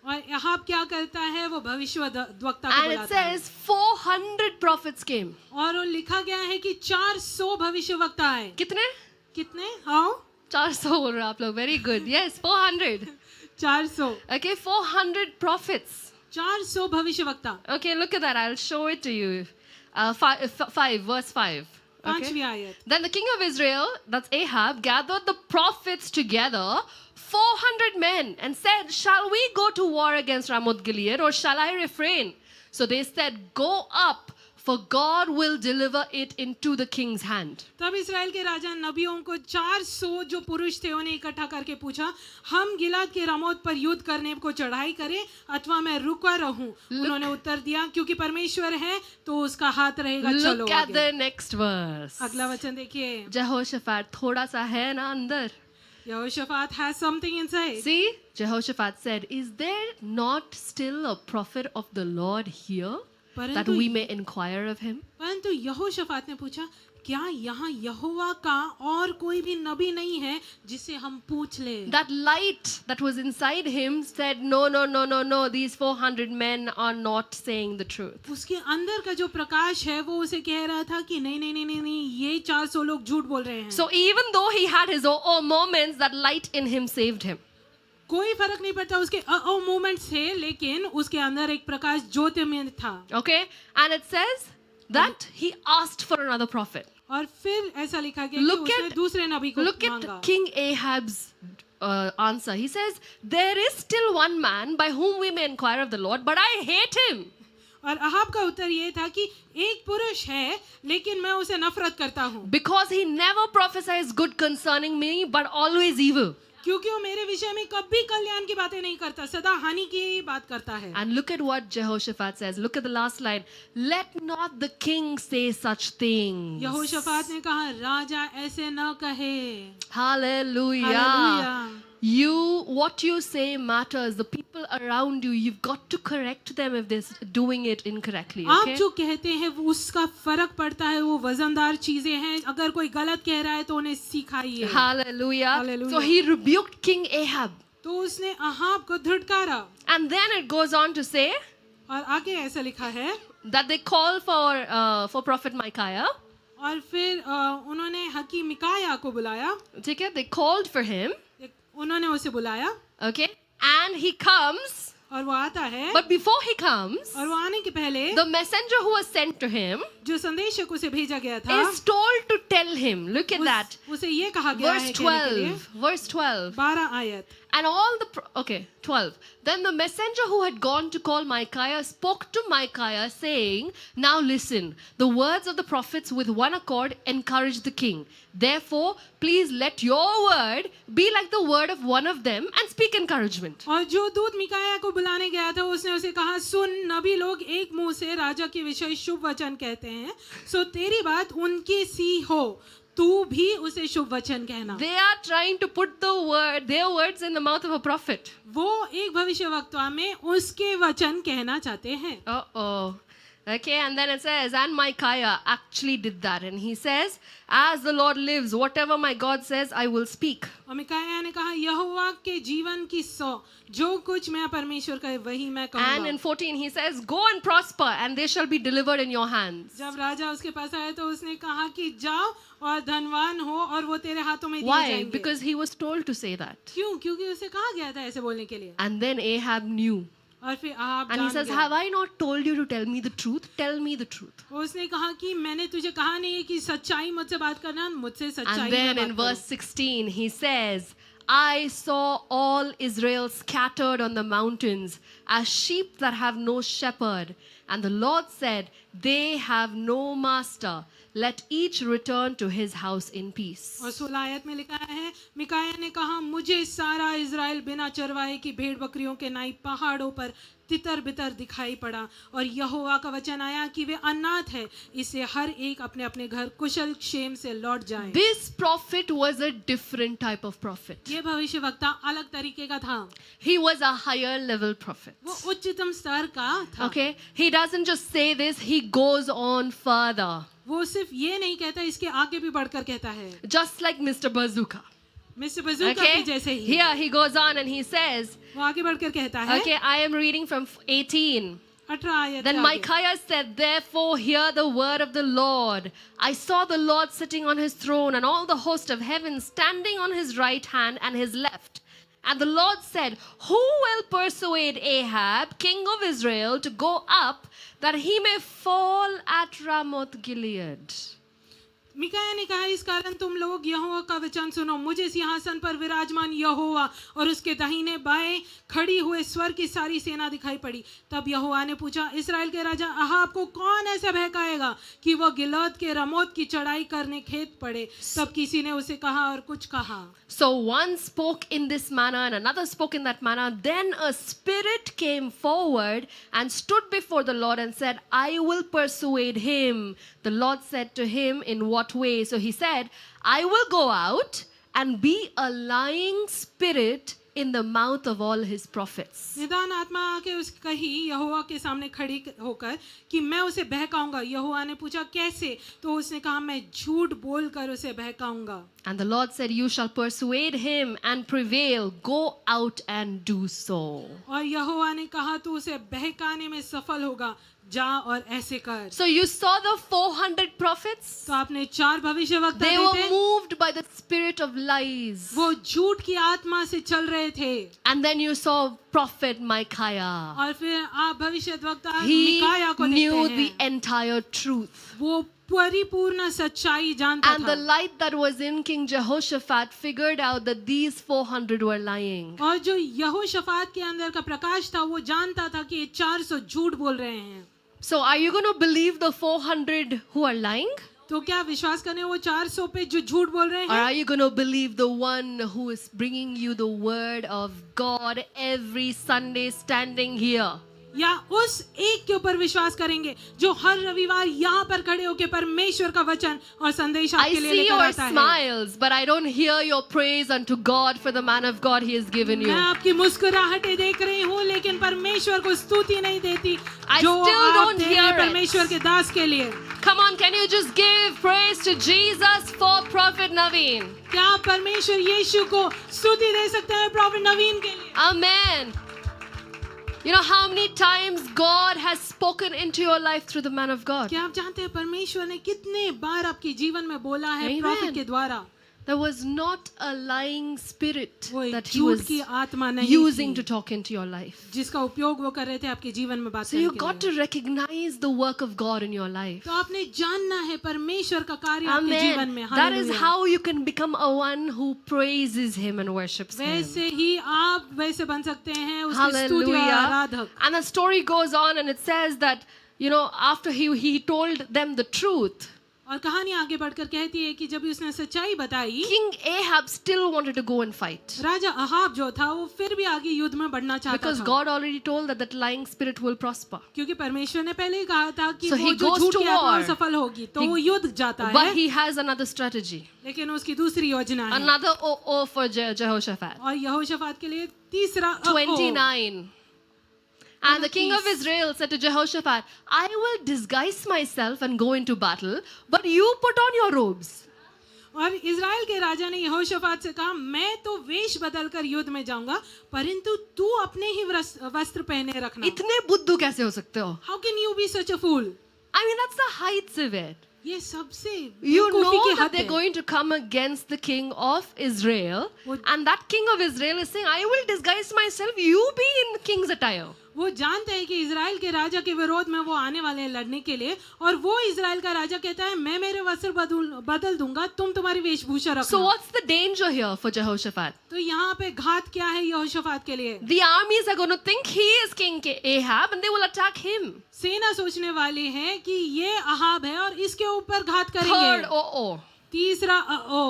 और अहाब क्या करता है, वो भविष्यद्वक्ता को And it बुलाता है। says 400 prophets came. और वो लिखा गया है कि 400 भविष्यवक्ता आए। कितने? कितने? हाँ 400 बोल रहे आप लोग. Very good. Yes, 400. 400 Okay, 400 prophets. 400 भविष्यवक्ता। Okay, look at that. I'll show it to you. 5, verse 5. पांचवी आयत। Then the king of Israel, that's Ahab, gathered the prophets together, 400 men, and said, shall we go to war against Ramoth Gilead, or shall I refrain? So they said, go up, for God will deliver it into the king's hand. तब इस्राएल के राजा नबियों को 400 जो पुरुष थे उन्हें इकट्ठा करके पूछा, हम गिलाद के रामोत पर युद्ध करने को चढ़ाई करें अथवा मैं रुका रहूं? उन्होंने उत्तर दिया, क्योंकि परमेश्वर है तो उसका हाथ रहेगा, चलो Look at आगे। the next verse. अगला वचन देखिए। Jehoshaphat थोड़ा सा है ना अंदर. यहोशाफात has something inside. See, Jehoshaphat said, is there not still a prophet of the Lord here that परंतु we may inquire of him? परंतु यहोशाफात ने पूछा, क्या यहाँ यहोवा का और कोई भी नबी नहीं है जिससे हम पूछ ले? That light that was inside him said, no, no, no, no, no, these 400 men are not saying the truth. उसके अंदर का जो प्रकाश है वो उसे कह रहा था कि नहीं नहीं नहीं नहीं नहीं, ये 400 लोग झूठ बोल रहे हैं। So even though he had his own moments, that light in him saved him. कोई फर्क नहीं पड़ता, उसके मोमेंट्स थे, लेकिन उसके अंदर एक प्रकाश ज्योतिर्मय था। Okay? And it says that he asked for another prophet. और फिर ऐसा लिखा गया Look कि उसने at- दूसरे नबी को Look मांगा। at King Ahab's answer. He says, there is still one man by whom we may inquire of the Lord, but I hate him. और अहाब का उत्तर ये था कि एक पुरुष है लेकिन मैं उसे नफरत करता हूँ, Because he never prophesies good concerning me, but always evil. क्योंकि वो मेरे विषय में कभी कल्याण की बातें नहीं करता, सदा हानि की ही बात करता है। And look at what Jehoshaphat says. Look at the last line. Let not the king say such things. यहोशाफात ने कहा, राजा ऐसे न कहे। Hallelujah. Hallelujah. What you say matters. The people around you, you've got to correct them if they're doing it incorrectly. आप Okay? जो कहते हैं वो उसका फर्क पड़ता है, वो वजनदार चीजें हैं, अगर कोई गलत कह रहा है तो उन्हें सिखाइए। Hallelujah. Hallelujah. So he rebuked King Ahab. तो उसने अहाब को धुड़कारा। And then it goes on to say और आगे ऐसा लिखा है, that they call for Prophet Micaiah. और फिर उन्होंने हकीम मिकाया को बुलाया। ठीक है? They called for him. उन्होंने उसे बुलाया Okay? And he comes. और वो आता है। But before he comes, और वो आने के पहले the messenger who was sent to him जो संदेशक उसे भेजा गया था, is told to tell him. Look at that. उसे ये कहा गया Verse है कहने के लिए, 12. Verse 12. 12 आयत। And all the... Okay, 12. Then the messenger who had gone to call Micaiah spoke to Micaiah, saying, now listen, the words of the prophets with one accord encourage the king. Therefore, please let your word be like the word of one of them and speak encouragement. और जो दूत मिकाया को बुलाने गया था उसने उसे कहा, सुन, नबी लोग एक मुंह से राजा के विषय शुभ वचन कहते हैं, सो तेरी बात उनकी सी हो, तू भी उसे शुभ वचन कहना। They are trying to put their words in the mouth of a prophet. वो एक भविष्यवक्ता में उसके वचन कहना चाहते हैं। Uh-oh. Okay, and then it says, and Micaiah actually did that. And he says, as the Lord lives, whatever my God says, I will speak. और मिकाया ने कहा, यहोवा के जीवन की सौ, जो कुछ मैं परमेश्वर कहे वही मैं And कहूँगा। in 14, he says, go and prosper, and they shall be delivered in your hands. जब राजा उसके पास आया तो उसने कहा कि जाओ और धनवान हो और वो तेरे हाथों में दिए Why? जाएंगे। Because he was told to say that. क्यों? क्योंकि उसे कहा गया था ऐसे बोलने के लिए। And then Ahab knew. और फिर आप And he जान says, गया। have I not told you to tell me the truth? Tell me the truth. उसने कहा कि मैंने तुझे कहा नहीं है कि सच्चाई मुझसे बात करना, मुझसे सच्चाई And then में in बात verse 16, he says, I saw all Israel scattered on the mountains as sheep that have no shepherd. And the Lord said, they have no master. Let each return to his house in peace. और 16 आयत में लिखा है, मिकाया ने कहा, मुझे सारा Israel बिना चरवाहे की भेड़ बकरियों के नाई पहाड़ों पर तितर बितर दिखाई पड़ा, और यहोवा का वचन आया कि वे अनाथ है, इससे हर एक अपने अपने घर कुशल क्षेम से लौट जाए। This prophet was a different type of prophet. ये भविष्यवक्ता अलग तरीके का था, He was a higher level prophet. वो उच्चतम स्तर का था। Okay? He doesn't just say this, he goes on further. वो सिर्फ ये नहीं कहता, इसके आगे भी बढ़कर कहता है, Just like Mr. Bazooka. Mister Bazooka Okay? के जैसे ही। Here he goes on and he says, वो आगे बढ़कर कहता है, okay, I am reading from 18. 18 आयत Then से आगे। Micaiah said, therefore hear the word of the Lord. I saw the Lord sitting on his throne and all the host of heaven standing on his right hand and his left. And the Lord said, who will persuade Ahab, king of Israel, to go up that he may fall at Ramoth Gilead? मिकाया ने कहा, इस कारण तुम लोग यहोवा का वचन सुनो। मुझे सिंहासन पर विराजमान यहोवा और उसके दाहिने बाएं खड़ी हुए स्वर्ग की सारी सेना दिखाई पड़ी। तब यहोवा ने पूछा, इस्राएल के राजा अहाब को कौन ऐसा बहकाएगा कि वह गिलाद के रमोत की चढ़ाई करने खेत पड़े? तब किसी ने उसे कहा और कुछ कहा। So one spoke in this manner and another spoke in that manner. Then a spirit came forward and stood before the Lord and said, I will persuade him. The Lord said to him, in what way? So he said, I will go out and be a lying spirit in the mouth of all his prophets. निदान आत्मा आके उस कही यहोवा के सामने खड़ी होकर कि मैं उसे बहकाऊंगा। यहोवा ने पूछा, कैसे? तो उसने कहा, मैं झूठ बोलकर उसे बहकाऊंगा। And the Lord said, you shall persuade him and prevail. Go out and do so. और यहोवा ने कहा, तू उसे बहकाने में सफल होगा, जा और ऐसे कर। So you saw the 400 prophets? तो आपने 4 भविष्यवक्ता They देखे, were moved by the spirit of lies. वो झूठ की आत्मा से चल रहे थे। And then you saw prophet Micaiah. और फिर आप भविष्यवक्ता He मिकाया को knew देखते the हैं, entire truth. वो परिपूर्ण सच्चाई जानता And था। the light that was in King Jehoshaphat figured out that these 400 were lying. और जो यहोशफात के अंदर का प्रकाश था, वो जानता था कि ये 400 झूठ बोल रहे हैं। So are you going to believe the 400 who are lying? तो क्या विश्वास करने वो 400 पे जो झूठ बोल रहे Or हैं, are you going to believe the one who is bringing you the word of God every Sunday standing here? या उस एक के ऊपर विश्वास करेंगे जो हर रविवार यहाँ पर खड़े होकर परमेश्वर का वचन और संदेश I आपके लिए see लेकर your आता है। smiles, but I don't hear your praise unto God for the man of God he has given you. मैं आपकी मुस्कुराहटें देख रही हूँ, लेकिन परमेश्वर को स्तुति नहीं देती I जो still आप don't दे रहे hear हैं it. परमेश्वर के दास के लिए। Come on, can you just give praise to Jesus for Prophet Naveen? क्या आप परमेश्वर यीशु को स्तुति दे सकते हैं प्रॉफेट नवीन के लिए? Amen. You know how many times God has spoken into your life through the man of God? क्या आप जानते हैं परमेश्वर ने कितने बार आपके जीवन में बोला है Amen. प्रॉफिट के द्वारा? There was not a lying spirit वो एक that he झूठ was की आत्मा नहीं using थी, to talk into your life. जिसका उपयोग वो कर रहे थे आपके जीवन में बात So करने you के got लिए। to recognize the work of God in your life. तो आपने जानना है परमेश्वर का कार्य आपके जीवन में। Amen. That is hallelujah. how you can become a one who praises him and worships him. वैसे ही आप वैसे बन सकते हैं उसके स्तुति और Hallelujah. आराधक। And the story goes on and it says that, you know, after he told them the truth, और कहानी आगे बढ़कर कहती है कि जब उसने सच्चाई बताई, King Ahab still wanted to go and fight. Raja Ahab जो था वो फिर भी आगे युद्ध में बढ़ना चाहता Because था, God already told that lying spirit will prosper. क्योंकि परमेश्वर ने पहले ही कहा था कि So वो he जो goes झूठ to की आत्मा war. सफल होगी, तो He- वो युद्ध जाता But है, he has another strategy. लेकिन उसकी दूसरी योजना है। Another O for Jehoshaphat. और यहोशाफात के लिए तीसरा 29. And the king of Israel said to Jehoshaphat, I will disguise myself and go into battle, but you put on your robes. और इज़राइल के राजा ने यहोशाफात से कहा, मैं तो वेश बदलकर युद्ध में जाऊंगा, परंतु तू अपने ही वस्त्र पहने रखना। इतने बुद्धू कैसे हो सकते हो? How can you be such a fool? I mean, that's the heights of it. ये सबसे You बेवकूफी know की that हद they're है। going to come against the king of Israel, and that king of Israel is saying, I will disguise myself, you be in king's attire. वो जानते हैं कि इज़राइल के राजा के विरोध में वो आने वाले हैं लड़ने के लिए, और वो इज़राइल का राजा कहता है, मैं मेरे वस्त्र बदल दूंगा, तुम तुम्हारी वेशभूषा रखना। So what's the danger here for Jehoshaphat? तो यहाँ पे घात क्या है यहोशाफात के लिए? The armies are going to think he is King Ahab and they will attack him. सेना सोचने वाले हैं कि ये अहाब है और इसके ऊपर घात Third, करेंगे। oh. तीसरा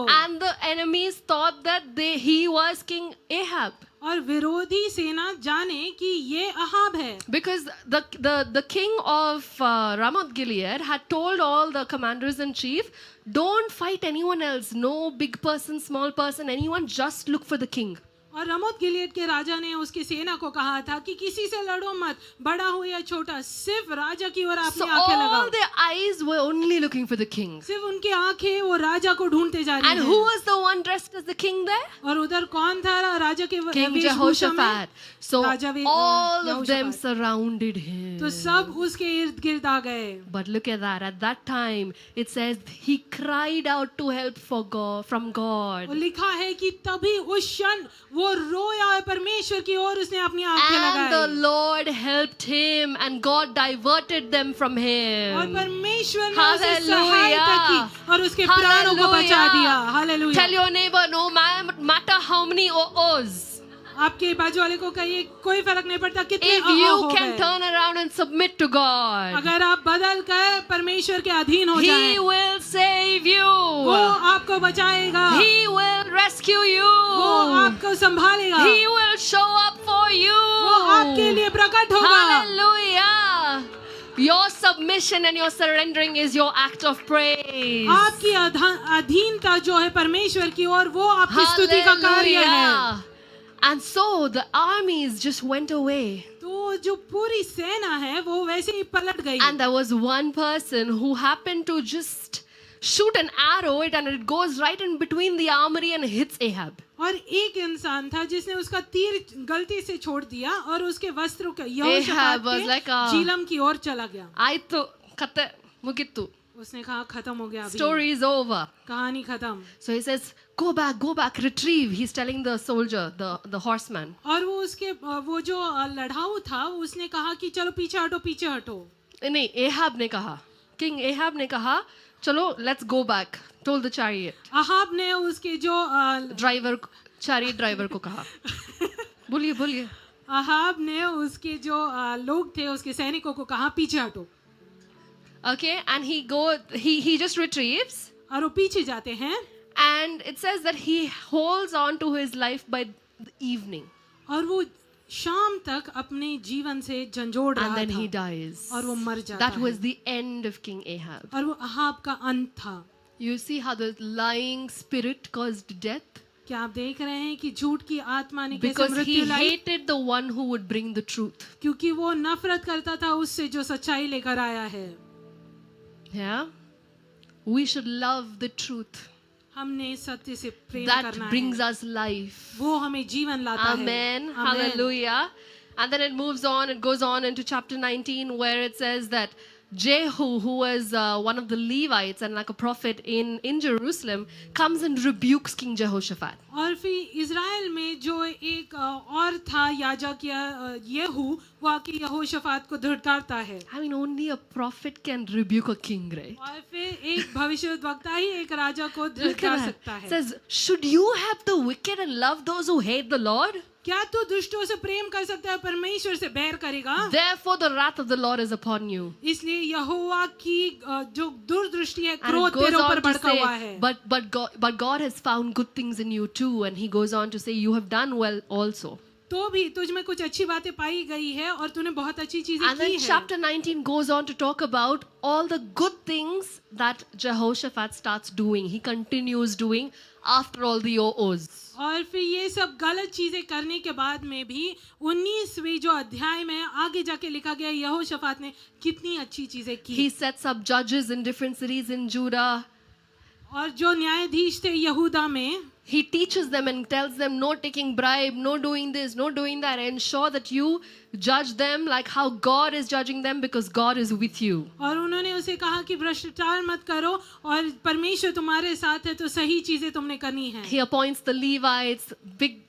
And the enemies thought that he was King Ahab. और विरोधी सेना जाने कि ये अहाब है, Because the king of Ramoth Gilead had told all the commanders in chief, don't fight anyone else, no big person, small person, anyone, just look for the king. और रमोत Gilead के राजा ने उसकी सेना को कहा था कि किसी से लड़ो मत, बड़ा हो या छोटा, सिर्फ राजा की ओर So अपनी आंखें all लगाओ। their eyes were only looking for the king. सिर्फ उनकी आंखें वो राजा को ढूंढते जा रही And हैं। who was the one dressed as the king there? और उधर कौन था राजा के King वेशभूषा में? Jehoshaphat. So Raja all of them यहोशाफात। surrounded him. तो सब उसके इर्द गिर्द आ गए। But look at that. At that time, it says he cried out to help from God. और लिखा है कि तभी उस क्षण वो रोया और परमेश्वर की ओर उसने अपनी आंखें And the लगाई, Lord helped him, and God diverted them from और him. परमेश्वर ने उसे सहायता की और उसके प्राणों को बचा दिया। Tell hallelujah. your neighbor, no matter how many O's, आपके बाजू वाले को कहिए कोई फर्क नहीं पड़ता कितने if अहो you हो can गए, turn around and submit to God, अगर आप बदल कर परमेश्वर के अधीन हो He जाएं, will save वो you. आपको बचाएगा, He will rescue वो you. आपको संभालेगा, He will show up for you. वो आपके लिए प्रकट होगा। Hallelujah. Your submission and your surrendering is your act of praise. आपकी अधीनता जो है परमेश्वर की ओर, वो आपकी स्तुति का कार्य है। Hallelujah. And so the armies just went away. तो जो पूरी सेना है वो वैसे ही पलट गई। And there was one person who happened to just shoot an arrow and it goes right in between the armory and hits Ahab. और एक इंसान था जिसने उसका तीर गलती से छोड़ दिया और उसके वस्त्रों के यहोशापात Ahab was के like जीलम की ओर चला गया। Aito kate mugittu. उसने कहा खत्म हो गया, अभी Story is over. कहानी खत्म। So he says, go back, retrieve. He's telling the soldier, the horseman. और वो उसके वो जो लड़ाऊ था उसने कहा कि चलो पीछे हटो, पीछे हटो। नहीं, Ahab ने कहा, King Ahab ने कहा, चलो let's go back. Told the chariot. Ahab ने उसके जो chariot driver को कहा. बोलिए. अहाब ने उसके जो लोग थे उसके सैनिकों को कहा पीछे हटो। Okay, and he just retrieves. और वो पीछे जाते हैं And it says that he holds on to his life by the evening. और वो शाम तक अपने जीवन से झंझोड़ And रहा then he था dies. और वो मर जाता That है। was the end of King Ahab. और वो अहाब का अंत था। You see how the lying spirit caused death? क्या आप देख रहे हैं कि झूठ की आत्मा ने कैसे Because he मृत्यु लाई? hated the one who would bring the truth. क्योंकि वो नफरत करता था उससे जो सच्चाई लेकर आया है। Yeah? We should love the truth. हमने सत्य से प्रेम That करना brings है, us life. वो हमें जीवन लाता है। Amen. Amen. Hallelujah. And then it moves on, it goes on into chapter 19 where it says that Jehu, who was one of the Levites and like a prophet in Jerusalem, comes and rebukes King Jehoshaphat. और फिर Israel में जो एक और था याजक या येहू, वो आके यहोशापात को धुड़कारता है। I mean, only a prophet can rebuke a king, right? और फिर एक भविष्यद्वक्ता ही एक राजा को Look धुड़कार at सकता that. है। It says, should you help the wicked and love those who hate the Lord? क्या तू दुष्टों से प्रेम कर सकता है, परमेश्वर से बैर करेगा? Therefore, the wrath of the Lord is upon you. इसलिए यहोवा की जो दूरदृष्टि है, And it क्रोध goes तेरे ऊपर on to भड़का हुआ say, है। but God has found good things in you too. And he goes on to say, you have done well also. तो भी तुझ में कुछ अच्छी बातें पाई गई है और तूने बहुत अच्छी चीजें And की then है। chapter 19 goes on to talk about all the good things that Jehoshaphat starts doing. He continues doing after all the O's. और फिर ये सब गलत चीजें करने के बाद में भी 19वीं जो अध्याय में आगे जाके लिखा गया यहोशापात ने कितनी अच्छी चीजें की। He sets up judges in different cities in Judah. और जो न्यायाधीश थे यहूदा में, He teaches them and tells them no taking bribe, no doing this, no doing that. Ensure that you judge them like how God is judging them because God is with you. और उन्होंने उसे कहा कि भ्रष्टाचार मत करो और परमेश्वर तुम्हारे साथ है तो सही चीजें तुमने करनी है। He appoints the Levites, big,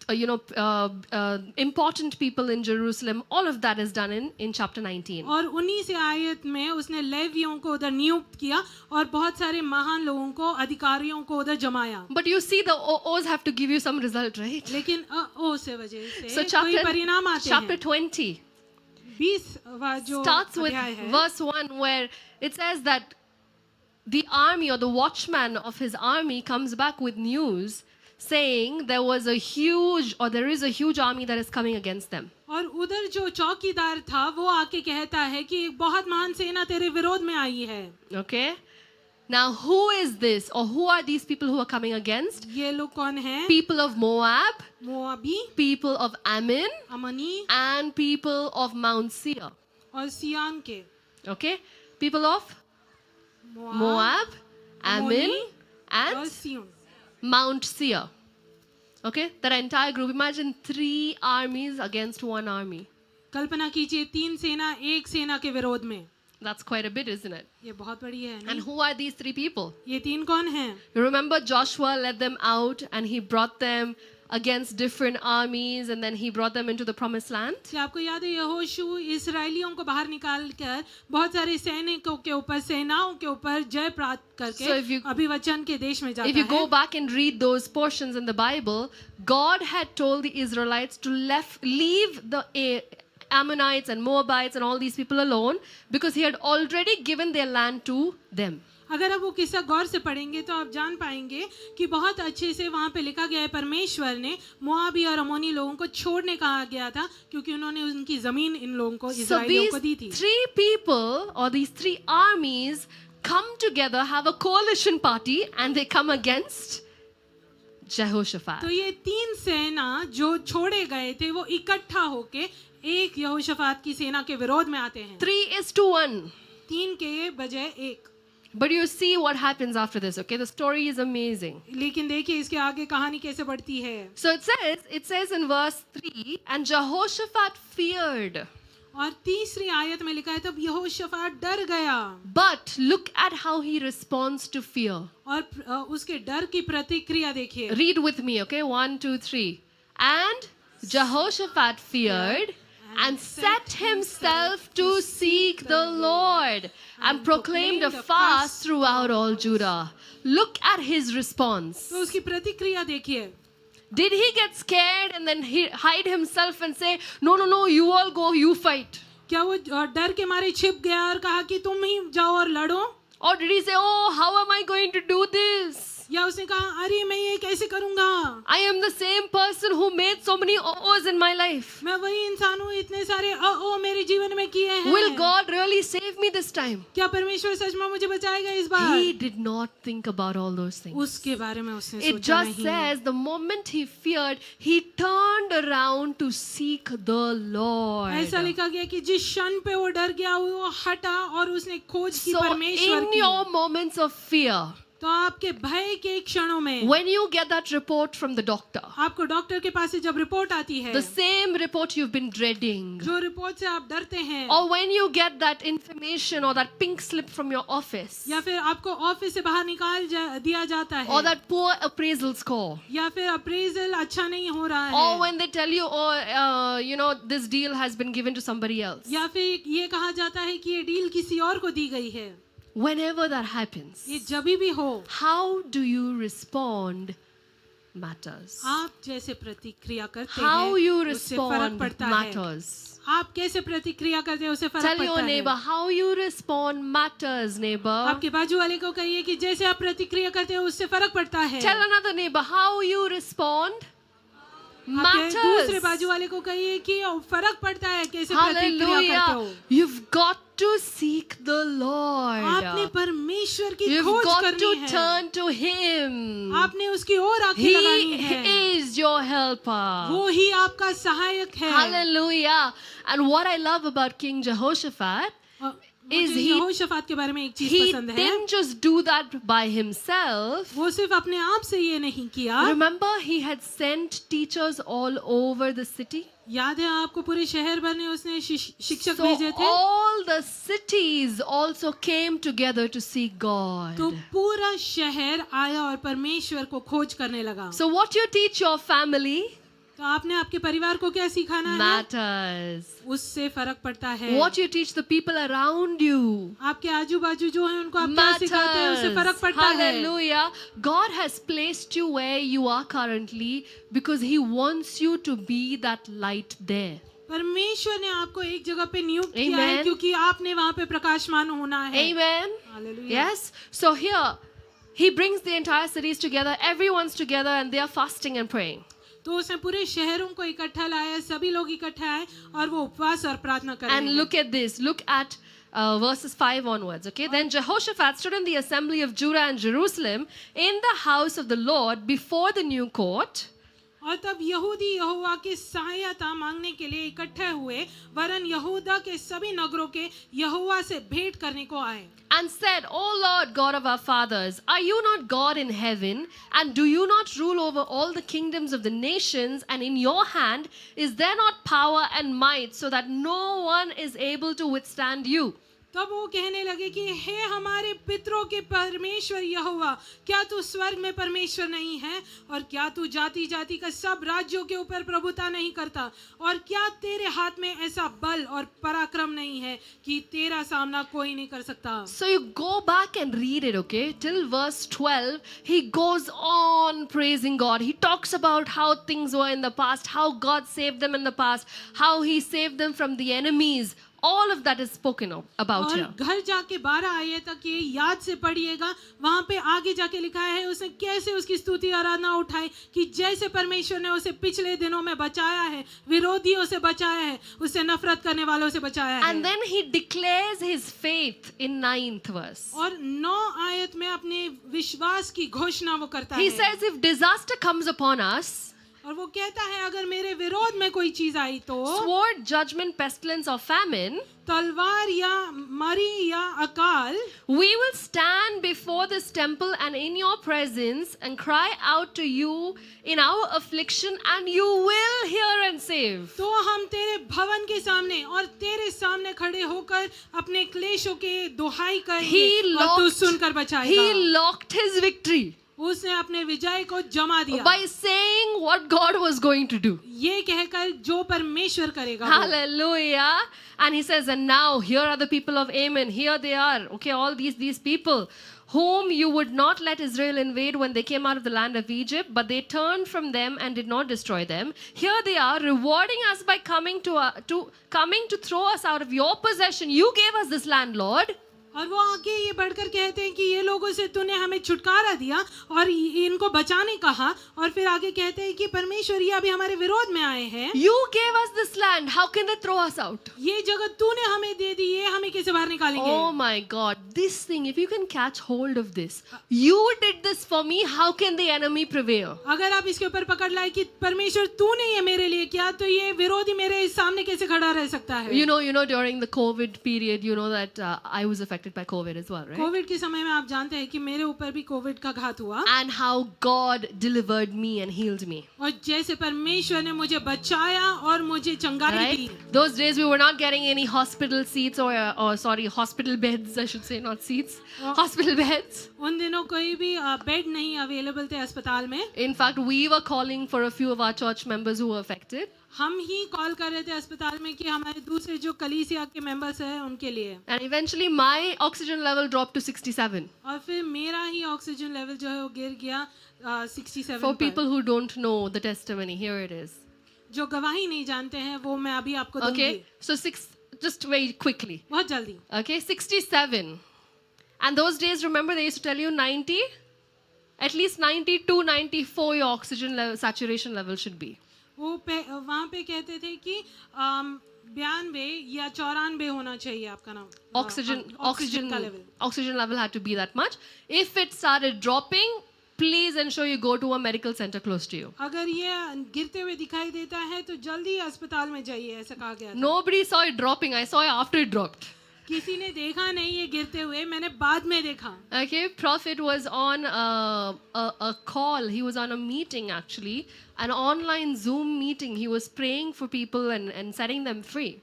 important people in Jerusalem. All of that is done in chapter 19. और 19 आयत में उसने लेवियों को उधर नियुक्त किया और बहुत सारे महान लोगों को, अधिकारियों को उधर जमाया। But you see, the O's have to give you some result, right? लेकिन ओ से वजह से So कोई परिणाम आते chapter हैं। 20 20वां जो starts with अध्याय है, verse 1 where it says that the army or the watchman of his army comes back with news saying there is a huge army that is coming against them. और उधर जो चौकीदार था वो आके कहता है कि एक बहुत महान सेना तेरे विरोध में आई है। Okay? Now who is this or who are these people who are coming against? ये लोग कौन हैं? People of Moab, मोआबी, people of Ammon, अमनी and people of Mount Seir. और सियान के। Okay? People of Moab, Ammon, अम्मोनी और and Zion. Mount Seir. Okay? That entire group. Imagine 3 armies against 1 army. कल्पना कीजिए 3 सेना एक सेना के विरोध में। That's quite a bit, isn't it? ये बहुत बड़ी है And नहीं? who are these 3 people? ये 3 कौन हैं? You remember Joshua led them out and he brought them against different armies, and then he brought them into the promised land. क्या आपको याद है यहोशू इसराइलियों को बाहर निकाल कर बहुत सारे सैनिकों के ऊपर, सेनाओं के ऊपर जय प्राप्त करके So if you- अभिवचन के देश में If जाता you go है. back and read those portions in the Bible, God had told the Israelites to leave the Ammonites and Moabites and all these people alone because he had already given their land to them. अगर आप वो किस्सा गौर से पढ़ेंगे तो आप जान पाएंगे कि बहुत अच्छे से वहाँ पे लिखा गया है, परमेश्वर ने मोआबी और अमोनी लोगों को छोड़ने कहा गया था क्योंकि उन्होंने उनकी जमीन इन लोगों को, So इस्राएलियों these को दी थी. three people or these three armies come together, have a coalition party, and they come against Jehoshaphat. तो ये तीन सेना जो छोड़े गए थे वो इकट्ठा होके एक यहोशाफात की सेना के विरोध में आते हैं. 3:1. तीन के बजाय एक. But you see what happens after this, okay? The story is amazing. लेकिन देखिए इसके आगे कहानी कैसे बढ़ती है. So it says in verse 3, and Jehoshaphat feared. और तीसरी आयत में लिखा है तब यहोशाफात डर गया. But look at how he responds to fear. और उसके डर की प्रतिक्रिया देखिए. Read with me, okay? 1, 2, 3. And Jehoshaphat feared and set himself to seek the Lord and proclaimed a fast throughout all Judah. Look at his response. तो उसकी प्रतिक्रिया देखिए. Did he get scared and then he hide himself and say, no, you all go, you fight? क्या वो डर के मारे छिप गया और कहा कि तुम ही जाओ और लड़ो? Or did he say, oh, how am I going to do this? या उसने कहा अरे मैं ये कैसे करूंगा? I am the same person who made so many ohs in my life. मैं वही इंसान हूँ, इतने सारे ओ मेरे जीवन में किए हैं. Will God really save me this time? क्या परमेश्वर सच में मुझे बचाएगा इस बार? He did not think about all those things. उसके बारे में उसने It सोचा just नहीं. says the moment he feared, he turned around to seek the Lord. ऐसा लिखा गया कि जिस क्षण पे वो डर गया वो हटा और उसने खोज की So परमेश्वर in की. your moments of fear, तो आपके भय के क्षणों में when you get that report from the doctor, आपको डॉक्टर के पास से जब रिपोर्ट आती है, the same report you've been dreading, जो रिपोर्ट से आप डरते हैं, or when you get that information or that pink slip from your office, या फिर आपको ऑफिस से बाहर निकाल दिया जाता है, or that poor appraisal score, या फिर अप्रेजल अच्छा नहीं हो रहा है, or when they tell you, oh, this deal has been given to somebody else. या फिर ये कहा जाता है कि ये डील किसी और को दी गई है. Whenever that happens, ये जब भी हो, how do you respond matters. आप जैसे प्रतिक्रिया करते How हैं you उससे फर्क respond पड़ता है. matters. आप कैसे प्रतिक्रिया करते हैं उससे फर्क Tell पड़ता your है. neighbor how you respond matters, neighbor. आपके बाजू वाले को कहिए कि जैसे आप प्रतिक्रिया करते हैं उससे फर्क पड़ता है. Tell another neighbor how you respond आपके दूसरे matters. बाजू वाले को कहिए कि फर्क पड़ता है कैसे प्रतिक्रिया करते Hallelujah. हो. You've got to seek the Lord. आपने परमेश्वर की You've खोज got करनी to है. turn to Him. आपने उसकी ओर आंखें लगानी He है. is your helper. वो ही आपका सहायक है. Hallelujah. And what I love about King Jehoshaphat, मुझे he- यहोशाफात के बारे में एक चीज he पसंद है. didn't just do that by himself. वो सिर्फ अपने आप से ये नहीं किया. Remember, he had sent teachers all over the city. याद है आपको पूरे शहर भर में उसने शिक्षक So भेजे थे. all the cities also came together to seek God. तो पूरा शहर आया और परमेश्वर को खोज करने लगा. So what you teach your family तो आपने आपके परिवार को क्या सिखाना है? matters. उससे फर्क पड़ता है. What you teach the people around you आपके आजू बाजू जो है उनको आप क्या सिखाते हैं उससे फर्क matters. पड़ता है. Hallelujah. God has placed you where you are currently because He wants you to be that light there. परमेश्वर ने आपको एक जगह पे नियुक्त किया है Amen. क्योंकि आपने वहाँ पे प्रकाशमान होना है. Amen. Hallelujah. Yes. So here, He brings the entire cities together. Everyone's together and they are fasting and praying. तो उसने पूरे शहरों को इकट्ठा लाया, सभी लोग इकट्ठा आए और वो उपवास और प्रार्थना कर रहे And हैं. look at this. Look at verses 5 onwards. Okay. Then Jehoshaphat stood in the assembly of Judah and Jerusalem in the house of the Lord before the new court. और तब यहूदी यहोवा की सहायता मांगने के लिए इकट्ठे हुए, वरन यहूदा के सभी नगरों के यहोवा से भेंट करने को आए. And said, O Lord God of our fathers, are you not God in heaven? And do you not rule over all the kingdoms of the nations? And in your hand is there not power and might, so that no one is able to withstand you? तब वो कहने लगे कि हे हमारे पितरों के परमेश्वर यहोवा, क्या तू स्वर्ग में परमेश्वर नहीं है, और क्या तू जाति जाति का सब राज्यों के ऊपर प्रभुता नहीं करता, और क्या तेरे हाथ में ऐसा बल और पराक्रम नहीं है कि तेरा सामना कोई नहीं कर सकता। So you go back and read it, okay? Till verse 12, he goes on praising God. He talks about how things were in the past, how God saved them in the past, how he saved them from the enemies. All of that is spoken about और here. घर जाके 12 आयत तक ये याद से पढ़िएगा, वहां पे आगे जाके लिखा है उसने कैसे उसकी स्तुति आराधना उठाई, कि जैसे परमेश्वर ने उसे पिछले दिनों में बचाया है, विरोधियों से बचाया है, उससे नफरत करने वालों से बचाया है। And then he declares his faith in 9th verse. और 9 आयत में अपने विश्वास की घोषणा वो करता He है, says, if disaster comes upon us, और वो कहता है अगर मेरे विरोध में कोई चीज आई तो sword, judgment, pestilence, or famine, तलवार या मरी या अकाल, we will stand before this temple and in your presence and cry out to you in our affliction, and you will hear and save. तो हम तेरे भवन के सामने और तेरे सामने खड़े होकर अपने क्लेशों के दुहाई करेंगे और तू सुनकर He बचाएगा। locked his victory उसने अपने विजय को जमा दिया by saying what God was going to do. ये कहकर जो परमेश्वर करेगा वो। Hallelujah. And he says, and now here are the people of Ammon. Here they are. Okay, all these people whom you would not let Israel invade when they came out of the land of Egypt, but they turned from them and did not destroy them. Here they are, rewarding us by coming to throw us out of your possession. You gave us this land, Lord. और वो आगे ये बढ़कर कहते हैं कि ये लोगों से तूने हमें छुटकारा दिया और इनको बचाने कहा, और फिर आगे कहते हैं कि परमेश्वर ये अभी हमारे विरोध में आए हैं। You gave us this land. How can they throw us out? ये जगह तूने हमें दे दी, ये हमें कैसे बाहर निकालेंगे? Oh my God, this thing, if you can catch hold of this, you did this for me, how can the enemy prevail? अगर आप इसके ऊपर पकड़ लाए कि परमेश्वर तूने ये मेरे लिए किया, तो ये विरोधी मेरे सामने कैसे खड़ा रह सकता है? You know, during the COVID period, you know that I was affected by COVID as well, right? Covid के समय में आप जानते हैं कि मेरे ऊपर भी कोविड का घात हुआ, And how God delivered me and healed me. और जैसे परमेश्वर ने मुझे बचाया और मुझे चंगाई दी। Right? Those days we were not getting any hospital seats or sorry, hospital beds, I should say, not seats, hospital beds. उन दिनों कोई भी बेड नहीं अवेलेबल थे अस्पताल में। In fact, we were calling for a few of our church members who were affected. हम ही call कर रहे थे अस्पताल में कि हमारे दूसरे जो कलीसिया के मेंबर्स हैं उनके लिए। And eventually my oxygen level dropped to 67. और फिर मेरा ही ऑक्सीजन लेवल जो है वो गिर गया 67 For पर। people who don't know the testimony, here it is. जो गवाही नहीं जानते हैं वो मैं अभी आपको दूंगी। Okay, so just very quickly. बहुत जल्दी। Okay, 67. And those days, remember, they used to tell you 90, at least 92, 94 your oxygen level, saturation level should be. वो वहाँ पे कहते थे कि 92 या 94 होना चाहिए आपका नाम Oxygen का level. oxygen level had to be that much. If it started dropping, please ensure you go to a medical center close to you. अगर ये गिरते हुए दिखाई देता है तो जल्दी अस्पताल में जाइए, ऐसा कहा गया था। Nobody saw it dropping. I saw it after it dropped. किसी ने देखा नहीं ये गिरते हुए, मैंने बाद में देखा। Okay, Prophet was on a call. He was on a meeting actually, an online Zoom meeting. He was praying for people and setting them free.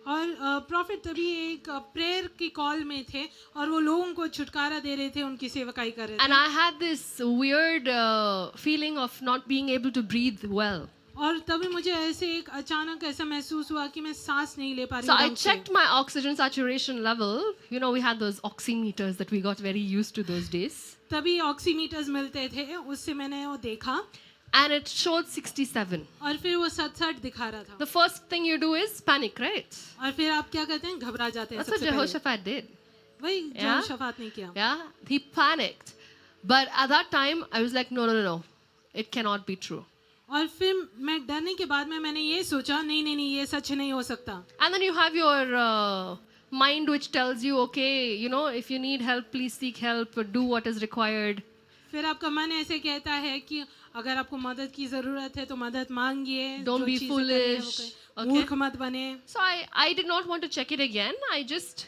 और प्रॉफिट तभी एक प्रेयर की कॉल में थे और वो लोगों को छुटकारा दे रहे थे, उनकी सेवकाई कर रहे थे। And I had this weird feeling of not being able to breathe well. और तभी मुझे ऐसे एक अचानक ऐसा महसूस हुआ कि मैं सांस नहीं ले पा रही So हूँ I ढंग से। checked my oxygen saturation level. You know, we had those oximeters that we got very used to those days. तभी ऑक्सीमीटर्स मिलते थे, उससे मैंने वो देखा And it showed 67. और फिर वो 67 दिखा रहा था। The first thing you do is panic, right? और फिर आप क्या करते हैं, घबरा जाते हैं That's what सबसे पहले। Jehoshaphat did. वही जो Yeah? शफात ने किया। Yeah, he panicked. But at that time, I was like, no. It cannot be true. और फिर मैं डरने के बाद में मैंने ये सोचा, नहीं ये सच नहीं हो सकता। And then you have your mind which tells you, okay, you know, if you need help, please seek help or do what is required. फिर आपका मन ऐसे कहता है कि अगर आपको मदद की जरूरत है तो मदद मांगिए। Don't जो be चीजें करनी है वो foolish, करें। okay? मूर्ख मत बने। So I did not want to check it again. I just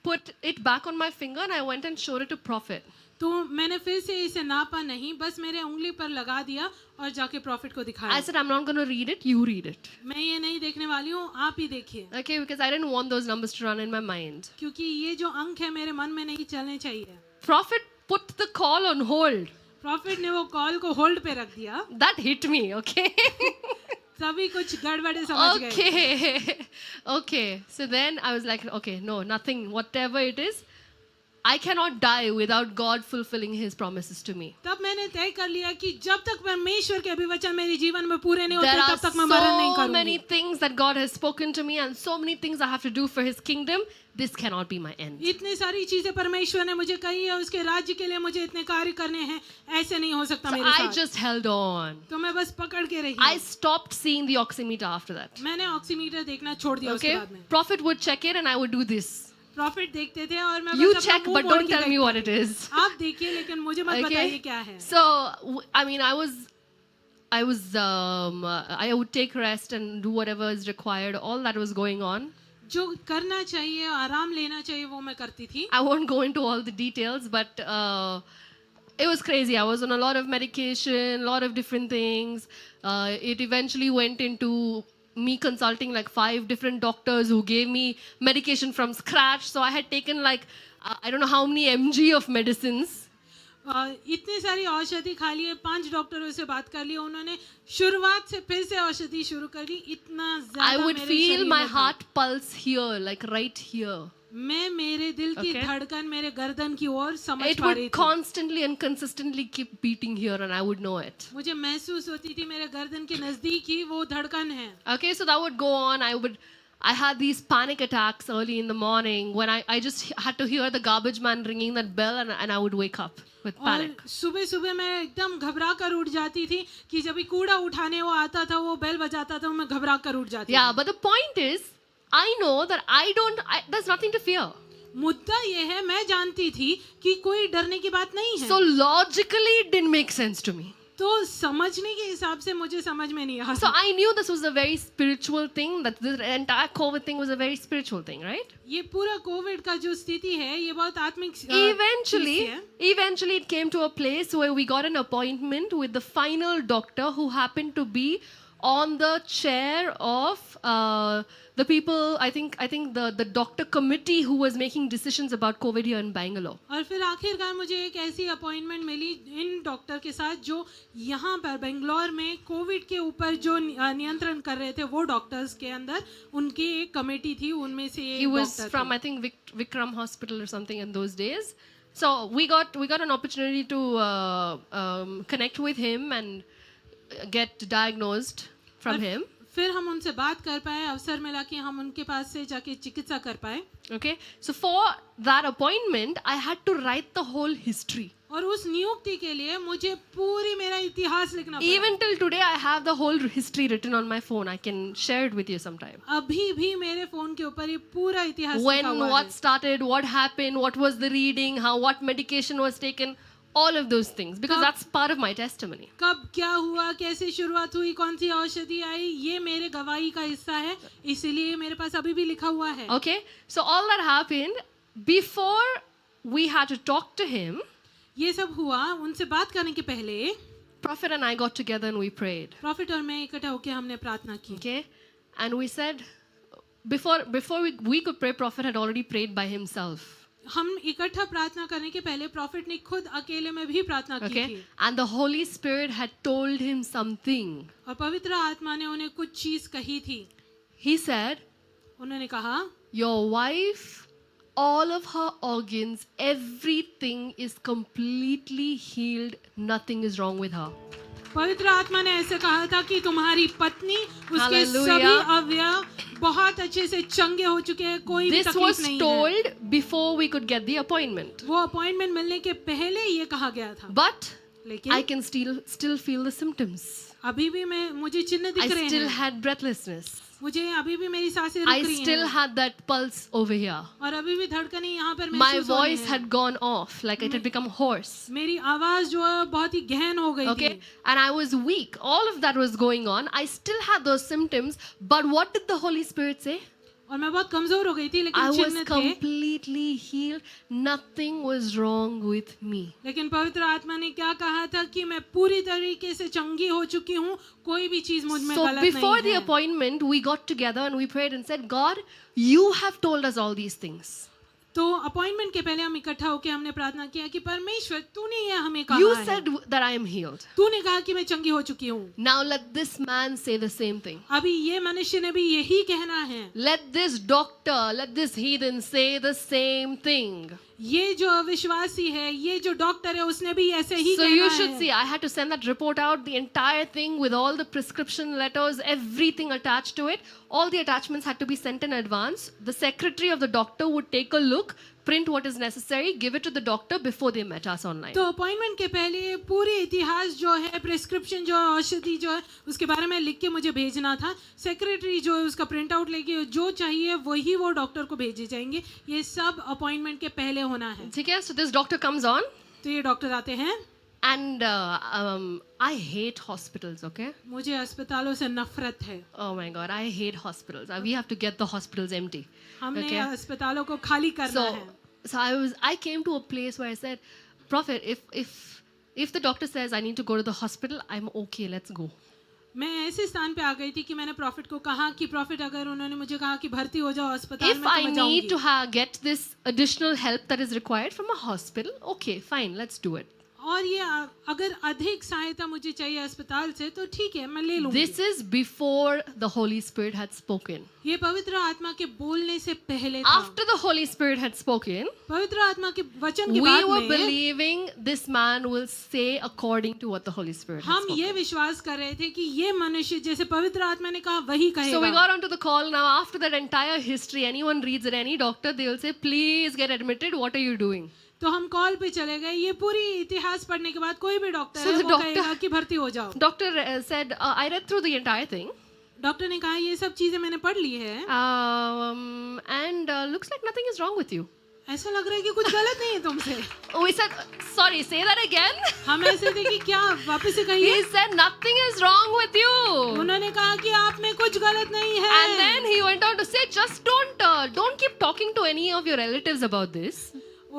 put it back on my finger and I went and showed it to prophet. तो मैंने फिर से इसे नापा नहीं, बस मेरे उंगली पर लगा दिया और जाके प्रॉफिट को दिखाया। I said, I'm not going to read it, you read it. मैं ये नहीं देखने वाली हूँ, आप ही देखिए। Okay, because I didn't want those numbers to run in my mind. क्योंकि ये जो अंक है मेरे मन में नहीं चलने चाहिए। Prophet put the call on hold. Profit ने वो कॉल को होल्ड पे रख दिया। That hit me, okay? सभी कुछ गड़बड़े समझ गए। Okay. Okay. So then I was like, okay, no, nothing, whatever it is, I cannot die without God fulfilling his promises to me. तब मैंने तय कर लिया कि जब तक परमेश्वर के अभिवचन मेरे जीवन में पूरे नहीं There होते are तब तक मैं मरण नहीं so many करूंगी। things that God has spoken to me and so many things I have to do for his kingdom. This cannot be my end. इतनी सारी चीजें परमेश्वर ने मुझे कही है, उसके राज्य के लिए मुझे इतने कार्य करने हैं, ऐसे नहीं हो सकता So मेरे I साथ। just held on. तो मैं बस पकड़ के रही। I stopped seeing the oximeter after that. मैंने ऑक्सीमीटर देखना छोड़ दिया उसके Okay? बाद में। Prophet would check it and I would do this. Profit देखते थे और मैं You बस अपना check, मुंह but मोड़ don't के tell me देखती what थी। it is. आप देखिए लेकिन मुझे मत बताइए क्या है। So, I mean, I would take rest and do whatever is required. All that was going on. जो करना चाहिए, आराम लेना चाहिए, वो मैं करती थी। I won't go into all the details, but it was crazy. I was on a lot of medication, a lot of different things. It eventually went into me consulting like 5 different doctors who gave me medication from scratch. So I had taken like, I don't know how many mg of medicines. इतनी सारी औषधि खा लिए, 5 डॉक्टरों से बात कर ली, उन्होंने शुरुआत से फिर से औषधि शुरू कर दी। इतना I ज्यादा would मेरे feel शरीर my में था। heart pulse here, like right here. मैं मेरे दिल की Okay. धड़कन मेरे गर्दन की ओर समझ It पा रही would थी। constantly and consistently keep beating here and I would know it. मुझे महसूस होती थी मेरे गर्दन के नजदीक ही वो धड़कन है। Okay, so that would go on. I had these panic attacks early in the morning when I just had to hear the garbage man ringing that bell and I would wake up with panic. और सुबह सुबह मैं एकदम घबरा कर उठ जाती थी कि जब भी कूड़ा उठाने वो आता था, वो बेल बजाता था, मैं घबरा कर उठ जाती Yeah, थी। but the point is, I know that there's nothing to fear. मुद्दा ये है, मैं जानती थी कि कोई डरने की बात नहीं है। So logically, it didn't make sense to me. तो समझने के हिसाब से मुझे समझ में नहीं आ So I knew this was a very spiritual thing, that this entire COVID thing was a very spiritual thing, right? ये पूरा कोविड का जो स्थिति है, ये बहुत आत्मिक चीज़ है। Eventually it came to a place where we got an appointment with the final doctor who happened to be on the chair of the people, I think the doctor committee who was making decisions about COVID here in Bangalore. और फिर आखिरकार मुझे एक ऐसी appointment milli in doctor के साथ जो यहाँ पर बेंगलोर में कोविड के ऊपर जो नियंत्रण कर रहे थे, वो डॉक्टर्स के अंदर उनकी एक कमेटी थी, उनमें से He एक was doctor from I think Vikram Hospital or something in those days. So we got an opportunity to connect with him and get diagnosed from him. फिर हम उनसे बात कर पाए, अवसर मिला कि हम उनके पास से जाके चिकित्सा कर पाए। Okay, so for that appointment, I had to write the whole history. और उस नियुक्ति के लिए मुझे पूरी मेरा इतिहास लिखना पड़ा। Even till today, I have the whole history written on my phone. I can share it with you sometime. अभी भी मेरे फोन के ऊपर ये पूरा इतिहास लिखा When, हुआ what है। started, what happened, what was the reading, what medication was taken, all of those things, because that's part of my testimony. कब क्या हुआ, कैसे शुरुआत हुई, कौन सी औषधि आई, ये मेरे गवाही का हिस्सा है, इसीलिए मेरे पास अभी भी लिखा हुआ है। Okay, so all that happened before we had to talk to him. ये सब हुआ उनसे बात करने के पहले Prophet and I got together and we prayed. Profit और मैं इकट्ठा होकर हमने प्रार्थना की। Okay, and we said before we could pray, Prophet had already prayed by himself. हम इकट्ठा प्रार्थना करने के पहले प्रॉफिट ने खुद अकेले में भी प्रार्थना की Okay, थी and the Holy Spirit had told him something. और पवित्र आत्मा ने उन्हें कुछ चीज कही थी। He said, उन्होंने कहा, your wife, all of her organs, everything is completely healed. Nothing is wrong with her. पवित्र आत्मा ने ऐसे कहा था कि तुम्हारी पत्नी, उसके Hallelujah. सभी अवयव बहुत अच्छे से चंगे हो चुके हैं, कोई भी This तकलीफ was नहीं है। told before we could get the appointment. वो अपॉइंटमेंट मिलने के पहले ये कहा गया था। But लेकिन I can still feel the symptoms. अभी भी मुझे चिन्ह I दिख रहे still हैं। had breathlessness. मुझे अभी भी मेरी सांसें रुक I रही still हैं had that pulse over here. और अभी भी धड़कनें यहाँ पर My महसूस हो रही voice हैं। had gone off, like it had become hoarse. मेरी आवाज जो है बहुत ही गहन हो गई Okay, थी and I was weak. All of that was going on. I still had those symptoms, but what did the Holy Spirit say? और मैं बहुत कमजोर हो गई थी, I लेकिन was चिन्ह थे। completely healed. Nothing was wrong with me. लेकिन पवित्र आत्मा ने क्या कहा था कि मैं पूरी तरीके से चंगी हो चुकी हूँ, कोई भी चीज मुझ में So गलत before नहीं the है। appointment, we got together and we prayed and said, God, you have told us all these things. तो अपॉइंटमेंट के पहले हम इकट्ठा होकर हमने प्रार्थना किया कि परमेश्वर तूने ये हमें कहा You है, said that I am healed. तूने कहा कि मैं चंगी हो चुकी हूँ। Now let this man say the same thing. अभी ये मनुष्य ने भी यही कहना है। Let this doctor, let this heathen say the same thing. ये जो अविश्वासी है, ये जो डॉक्टर है, उसने भी ऐसे ही So कहना you should है। see, I had to send that report out, the entire thing with all the prescription letters, everything attached to it. All the attachments had to be sent in advance. The secretary of the doctor would take a look, print what is necessary, give it to the doctor before they met us online. तो appointment के पहले पूरी इतिहास जो है, prescription जो है, औषधि जो है, उसके बारे में लिख के मुझे भेजना था। सेक्रेटरी जो है उसका प्रिंट आउट लेके जो चाहिए वही वो डॉक्टर को भेजे जाएंगे। ये सब अपॉइंटमेंट के पहले होना है। ठीक है, so this doctor comes on तो ये डॉक्टर आते हैं। and I hate hospitals, okay? मुझे अस्पतालों से नफरत है। Oh my God, I hate hospitals. We have to get the hospitals empty. हमने Okay. अस्पतालों को खाली करना है। So I came to a place where I said, Prophet, if the doctor says I need to go to the hospital, I'm okay, let's go. मैं ऐसे स्थान पे आ गई थी कि मैंने प्रॉफिट को कहा कि प्रॉफिट अगर उन्होंने मुझे कहा कि भर्ती हो जाओ अस्पताल If में, तो I मैं need जाऊंगी। to get this additional help that is required from a hospital, okay, fine, let's do it. और ये अगर अधिक सहायता मुझे चाहिए अस्पताल से तो ठीक है, मैं ले लूंगी। This is before the Holy Spirit had spoken. ये पवित्र आत्मा के बोलने से पहले था। After the Holy Spirit had spoken, पवित्र आत्मा के वचन के we बाद were में believing this man will say according to what the Holy Spirit had हम spoken. ये विश्वास कर रहे थे कि ये मनुष्य जैसे पवित्र आत्मा ने कहा वही So we कहेगा। got onto the call now. After that entire history, anyone reads it, any doctor, they will say, please get admitted. What are you doing? तो हम कॉल पे चले गए। ये पूरी इतिहास पढ़ने के बाद कोई भी डॉक्टर So है the वो doctor- कहेगा कि भर्ती हो जाओ। Doctor said, I read through the entire thing. Doctor ने कहा ये सब चीजें मैंने पढ़ ली है, And looks like nothing is wrong with you. ऐसा लग रहा है कि कुछ गलत नहीं है तुमसे। We said, sorry, say that again. हम ऐसे थे कि क्या, वापस से कहिए। He said, nothing is wrong with you. उन्होंने कहा कि आप में कुछ गलत नहीं है। And then he went on to say, just don't keep talking to any of your relatives about this.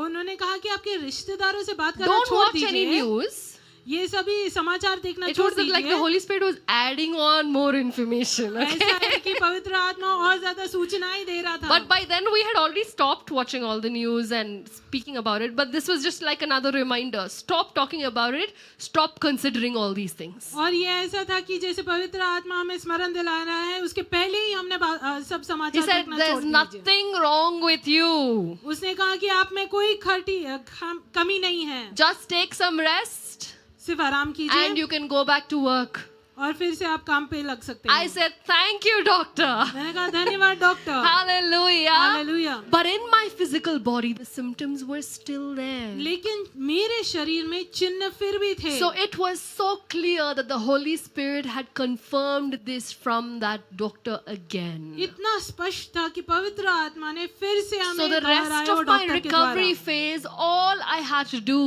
उन्होंने कहा कि आपके रिश्तेदारों से बात करना Don't छोड़ watch any दीजिए। news. ये सभी समाचार देखना It छोड़ was like the दीजिए। Holy Spirit was adding on more information. Okay? ऐसा है कि पवित्र आत्मा और ज्यादा सूचनाएं दे रहा था। But by then we had already stopped watching all the news and speaking about it. But this was just like another reminder. Stop talking about it. Stop considering all these things. और ये ऐसा था कि जैसे पवित्र आत्मा हमें स्मरण दिला रहा है, उसके पहले ही हमने सब He समाचार said, देखना there's छोड़ दीजिए। nothing wrong with you. उसने कहा कि आप में कोई कमी नहीं है, Just take some rest सिर्फ आराम and कीजिए you can go back to work. और फिर से आप काम पे लग सकते I हैं। said, thank you, doctor. मैंने कहा धन्यवाद doctor. Hallelujah. Hallelujah. But in my physical body, the symptoms were still there. लेकिन मेरे शरीर में चिन्ह फिर भी थे। So it was so clear that the Holy Spirit had confirmed this from that doctor again. इतना स्पष्ट था कि पवित्र आत्मा ने फिर से So हमें the rest दोहराया of वो my डॉक्टर के recovery द्वारा। phase, all I had to do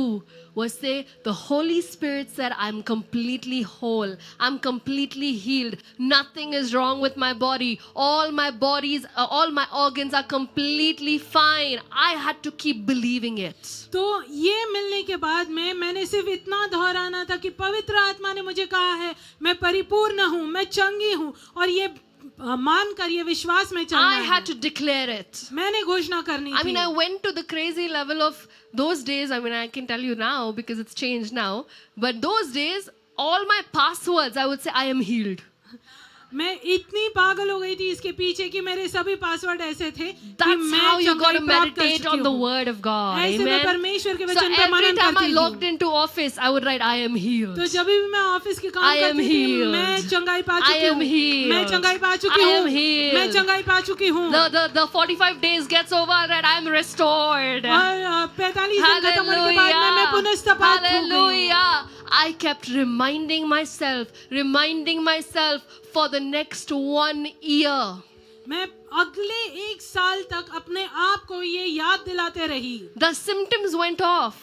was say, the Holy Spirit said, I'm completely whole. I'm completely healed. Nothing is wrong with my body. All my organs are completely fine. I had to keep believing it. तो ये मिलने के बाद में मैंने सिर्फ इतना दोहराना था कि पवित्र आत्मा ने मुझे कहा है मैं परिपूर्ण हूँ, मैं चंगी हूँ, और ये मान कर ये विश्वास में चलना I है। had to declare it. मैंने घोषणा करनी I थी। mean, I went to the crazy level of those days. I mean, I can tell you now because it's changed now. But those days, all my passwords, I would say, I am healed. मैं इतनी पागल हो गई थी इसके पीछे कि मेरे सभी पासवर्ड ऐसे थे कि That's मैं how you got to चंगाई प्राप्त कर meditate चुकी on the हूँ। word of God. ऐसे मैं Amen. परमेश्वर के So वचन पे every मनन time I करती logged थी। into office, I would write, I am healed. तो जब भी मैं ऑफिस के काम I am करती थी, healed. मैं चंगाई पा I चुकी am हूँ, healed. मैं चंगाई पा चुकी I am हूँ, healed. मैं चंगाई पा चुकी हूँ। The 45 days gets over and I am restored. और 45 दिन खत्म होने के बाद में मैं पुनः स्थापित हो गई हूँ। Hallelujah. I kept reminding myself for the next 1 year. मैं अगले 1 साल तक अपने आप को ये याद दिलाते रही। The symptoms went off.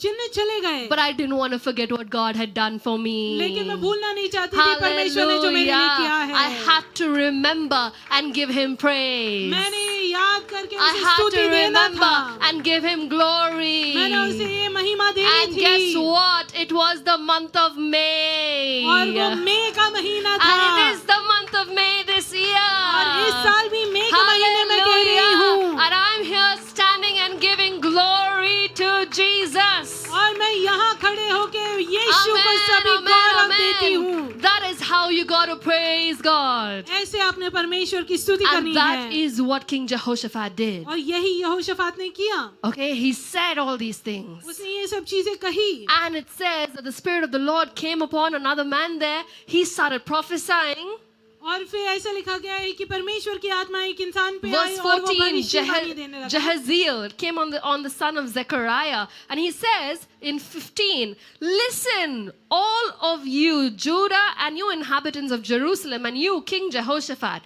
चिन्ह चले गए, but I didn't want to forget what God had done for me. लेकिन मैं भूलना नहीं चाहती थी परमेश्वर ने जो मेरे लिए किया Hallelujah. I है। had to remember and give him praise. मैंने याद करके I उसे had to स्तुति देना remember था, and give him glory. मैंने उसे ये महिमा देनी And guess थी। what? It was the month of May. और वो मई का महीना था, And it is the month of May this year. और इस साल भी मई के महीने में कह रही हूँ, Hallelujah. And I'm here standing and giving glory to Jesus. और मैं यहाँ खड़े होके यीशु को सभी Amen, गौरव amen, देती हूँ। amen. That is how you got to praise God. ऐसे आपने परमेश्वर की स्तुति And करनी that है, is what King Jehoshaphat did. और यही यहोशाफात ने किया। Okay, he said all these things. उसने ये सब चीजें कही, And it says that the Spirit of the Lord came upon another man there. He started prophesying. और फिर ऐसा लिखा गया है कि परमेश्वर की आत्मा एक इंसान पे आई Verse और वो 14, भविष्यवाणी देने लगा। Jehaziel came on the son of Zechariah. And he says in 15, listen, all of you, Judah, and you inhabitants of Jerusalem, and you, King Jehoshaphat,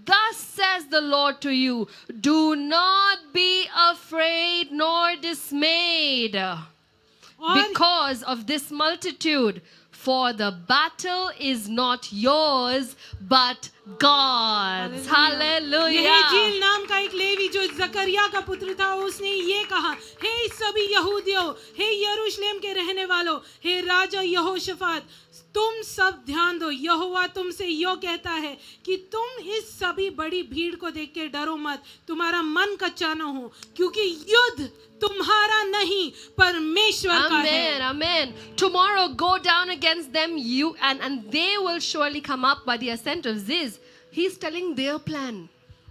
thus says the Lord to you, do not be afraid nor dismayed और because of this multitude. For the battle is not yours, but God's. Hallelujah. यहेजीएल नाम का एक levy जो जकरिया का पुत्र था, उसने ये कहा, हे सभी यहूदियों, हे यरूशलेम के रहने वालों, हे राजा यहोशाफात, तुम सब ध्यान दो, यहोवा तुमसे यो कहता है कि तुम इस सभी बड़ी भीड़ को देख के डरो मत, तुम्हारा मन कच्चा न हो, क्योंकि युद्ध तुम्हारा नहीं परमेश्वर का है। Amen, amen. Tomorrow go down against them, you and they will surely come up by the ascent of Ziz. He's telling their plan.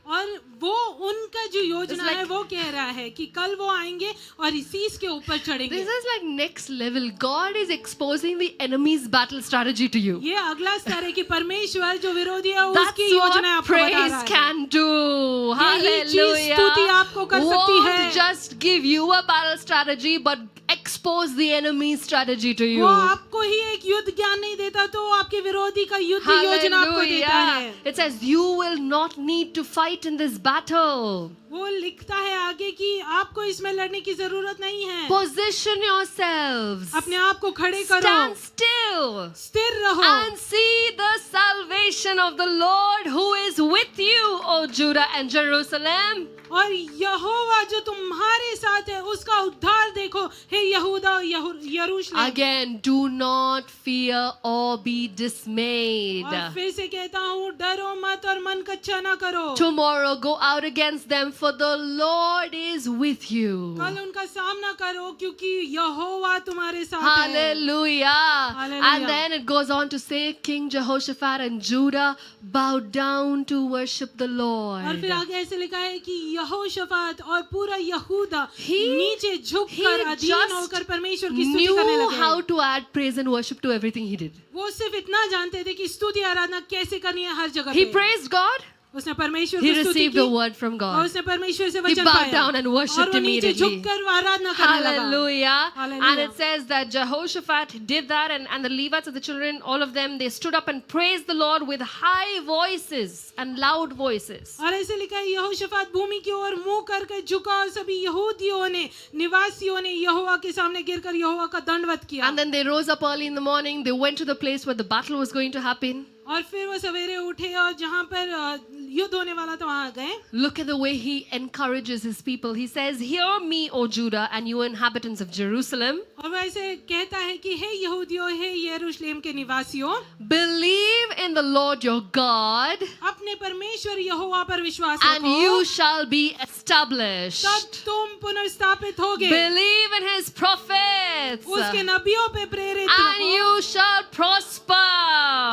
और वो उनका जो योजना It's like- है वो कह रहा है कि कल वो आएंगे और इसीस के ऊपर चढ़ेंगे। This is like next level. God is exposing the enemy's battle strategy to you. ये अगला स्तर है कि परमेश्वर जो विरोधी है That's उसकी योजना what आपको बता praise रहा है। can do. यही चीज स्तुति Hallelujah. आपको कर सकती है। Won't just give you a battle strategy, but expose the enemy's strategy to you. वो आपको ही एक युद्ध ज्ञान नहीं देता तो वो आपके विरोधी का युद्ध योजना आपको देता है। Hallelujah. It says you will not need to fight in this battle. वो लिखता है आगे कि आपको इसमें लड़ने की जरूरत नहीं है। Position yourselves. अपने आप को खड़े करो, Stand still स्थिर रहो and see the salvation of the Lord who is with you, O Judah and Jerusalem. और यहोवा जो तुम्हारे साथ है उसका उद्धार देखो, हे यहूदा और यरूशलेम। Again, do not fear or be dismayed. और फिर से कहता हूँ, डरो मत और मन कच्चा ना करो। Tomorrow go out against them, for the Lord is with you. कल उनका सामना करो क्योंकि यहोवा तुम्हारे साथ है। Hallelujah. Hallelujah. And then it goes on to say, King Jehoshaphat and Judah bowed down to worship the Lord. और फिर आगे ऐसे लिखा है कि यहोशाफात और पूरा यहूदा He- नीचे झुककर he अधीन just होकर परमेश्वर की स्तुति करने knew लगे। how to add praise and worship to everything he did. वो सिर्फ इतना जानते थे कि स्तुति आराधना कैसे करनी है हर जगह He पे। praised God. उसने परमेश्वर He की स्तुति received की a word from और God. उसने परमेश्वर से He वचन bowed पाया down and worshipped और वो नीचे immediately. झुककर आराधना करने लगा। Hallelujah. Hallelujah. And it says that Jehoshaphat did that, and the Levites of the children, all of them, they stood up and praised the Lord with high voices and loud voices. और ऐसे लिखा है यहोशाफात भूमि की ओर मुंह करके झुका और सभी यहूदियों ने निवासियों ने यहोवा के सामने गिरकर यहोवा का दंडवत किया। And then they rose up early in the morning. They went to the place where the battle was going to happen. और फिर वो सवेरे उठे और जहाँ पर युद्ध होने वाला था वहाँ गए। Look at the way he encourages his people. He says, "Hear me, O Judah, and you inhabitants of Jerusalem. और वो ऐसे कहता है कि हे यहूदियों, हे यरूशलेम के निवासियों, Believe in the Lord your God, अपने परमेश्वर यहोवा पर विश्वास and रखो, you shall be established. तब तुम पुनर्स्थापित होगे। Believe in his prophets, उसके नबियों पे प्रेरित and रहो, you shall prosper."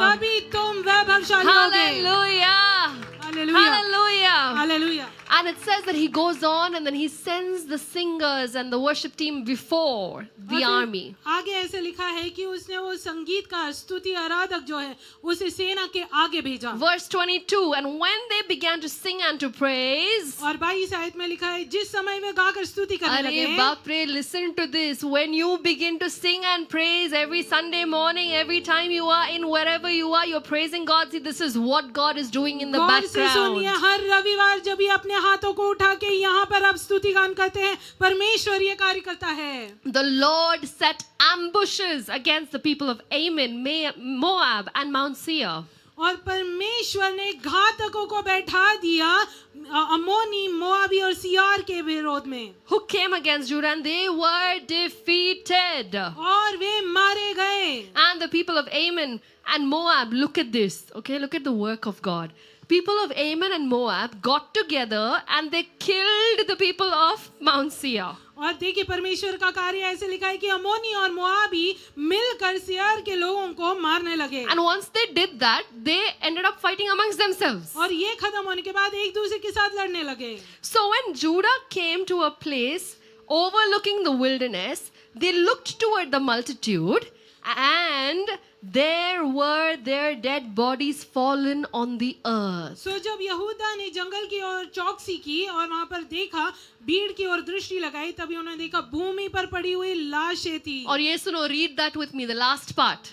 तभी तुम वैभवशाली होगे। Hallelujah. Hallelujah, Hallelujah. Hallelujah. And it says that he goes on and then he sends the singers and the worship team before the और फिर army. आगे ऐसे लिखा है कि उसने वो संगीतकार स्तुति आराधक जो है उसे सेना के आगे भेजा। Verse 22, and when they began to sing and to praise, और 22 आयत में लिखा है जिस समय वे गाकर स्तुति करने लगे। Arey Bapre, listen to this. When you begin to sing and praise every Sunday morning, every time you are in wherever you are, you're praising God. See, this is what God is doing in the गौर से सुनिए, background. हर रविवार जब ये अपने हाथों को उठा के यहाँ पर अब स्तुति गान करते हैं, परमेश्वर ये कार्य करता है। The Lord set ambushes against the people of Ammon, Moab, and Mount Seir. और परमेश्वर ने घातकों को बैठा दिया अमोनी, मोआबी और सियार के विरोध में, Who came against Judah, and they were defeated. और वे मारे गए। And the people of Ammon and Moab, look at this, okay? Look at the work of God. People of Ammon and Moab got together and they killed the people of Mount Seir. और देखिए परमेश्वर का कार्य ऐसे लिखा है कि अमोनी और मोआबी मिलकर सियार के लोगों को मारने लगे। And once they did that, they ended up fighting amongst themselves. और ये खत्म होने के बाद एक दूसरे के साथ लड़ने लगे। So when Judah came to a place overlooking the wilderness, they looked toward the multitude, and there were their dead bodies fallen on the earth. सो जब यहूदा ने जंगल की ओर चौकसी की और वहां पर देखा, भीड़ की ओर दृष्टि लगाई, तभी उन्होंने देखा भूमि पर पड़ी हुई लाशें थी। और ये सुनो, read that with me, the last part.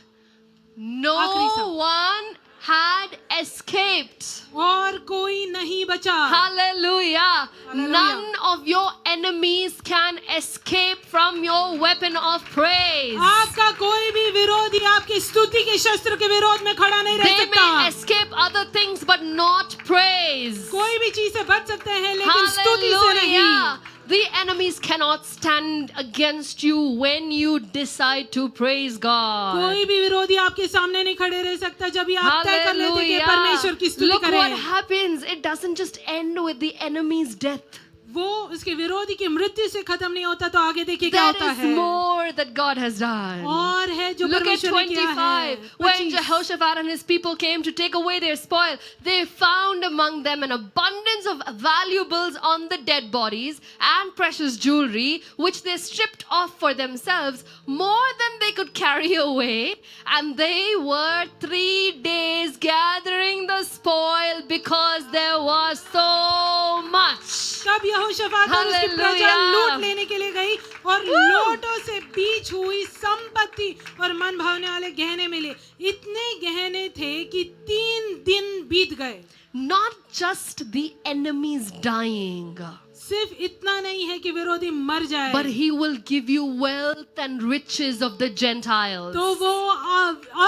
आखिरी No सब। one had escaped. और कोई नहीं बचा। Hallelujah. Hallelujah. None of your enemies can escape from your weapon of praise. आपका कोई भी विरोधी आपकी स्तुति के शस्त्र के विरोध में खड़ा नहीं रह They सकता। may escape other things but not praise. कोई भी चीज से बच सकते हैं लेकिन स्तुति से नहीं। Hallelujah. The enemies cannot stand against you when you decide to praise God. कोई भी विरोधी आपके सामने नहीं खड़े रह सकता जब ये आप तय कर लेते कि परमेश्वर की Hallelujah. स्तुति Look what करें। happens. It doesn't just end with the enemy's death. वो उसके विरोधी की मृत्यु से खत्म नहीं होता, तो आगे देखिए क्या There होता is है। more that God has done. और है जो Look at परमेश्वर ने किया है। 25. When Jehoshaphat and his people came to take away their spoil, they found among them an abundance of valuables on the dead bodies and precious jewelry, which they stripped off for themselves, more than they could carry away. And they were 3 days gathering the spoil because there was so much. तब यहोशाफात और उसकी प्रजा Hallelujah. लूट लेने के लिए गई और लोटों से बीच हुई संपत्ति और मन भावने वाले गहने मिले। इतने गहने थे कि 3 दिन बीत गए। Not just the enemies dying, सिर्फ इतना नहीं है कि विरोधी मर जाए, but he will give you wealth and riches of the Gentiles. तो वो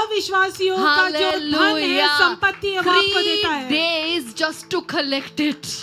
अविश्वासियों का जो धन है, Hallelujah. संपत्ति है, वो आपको 3 देता है। days just to collect it.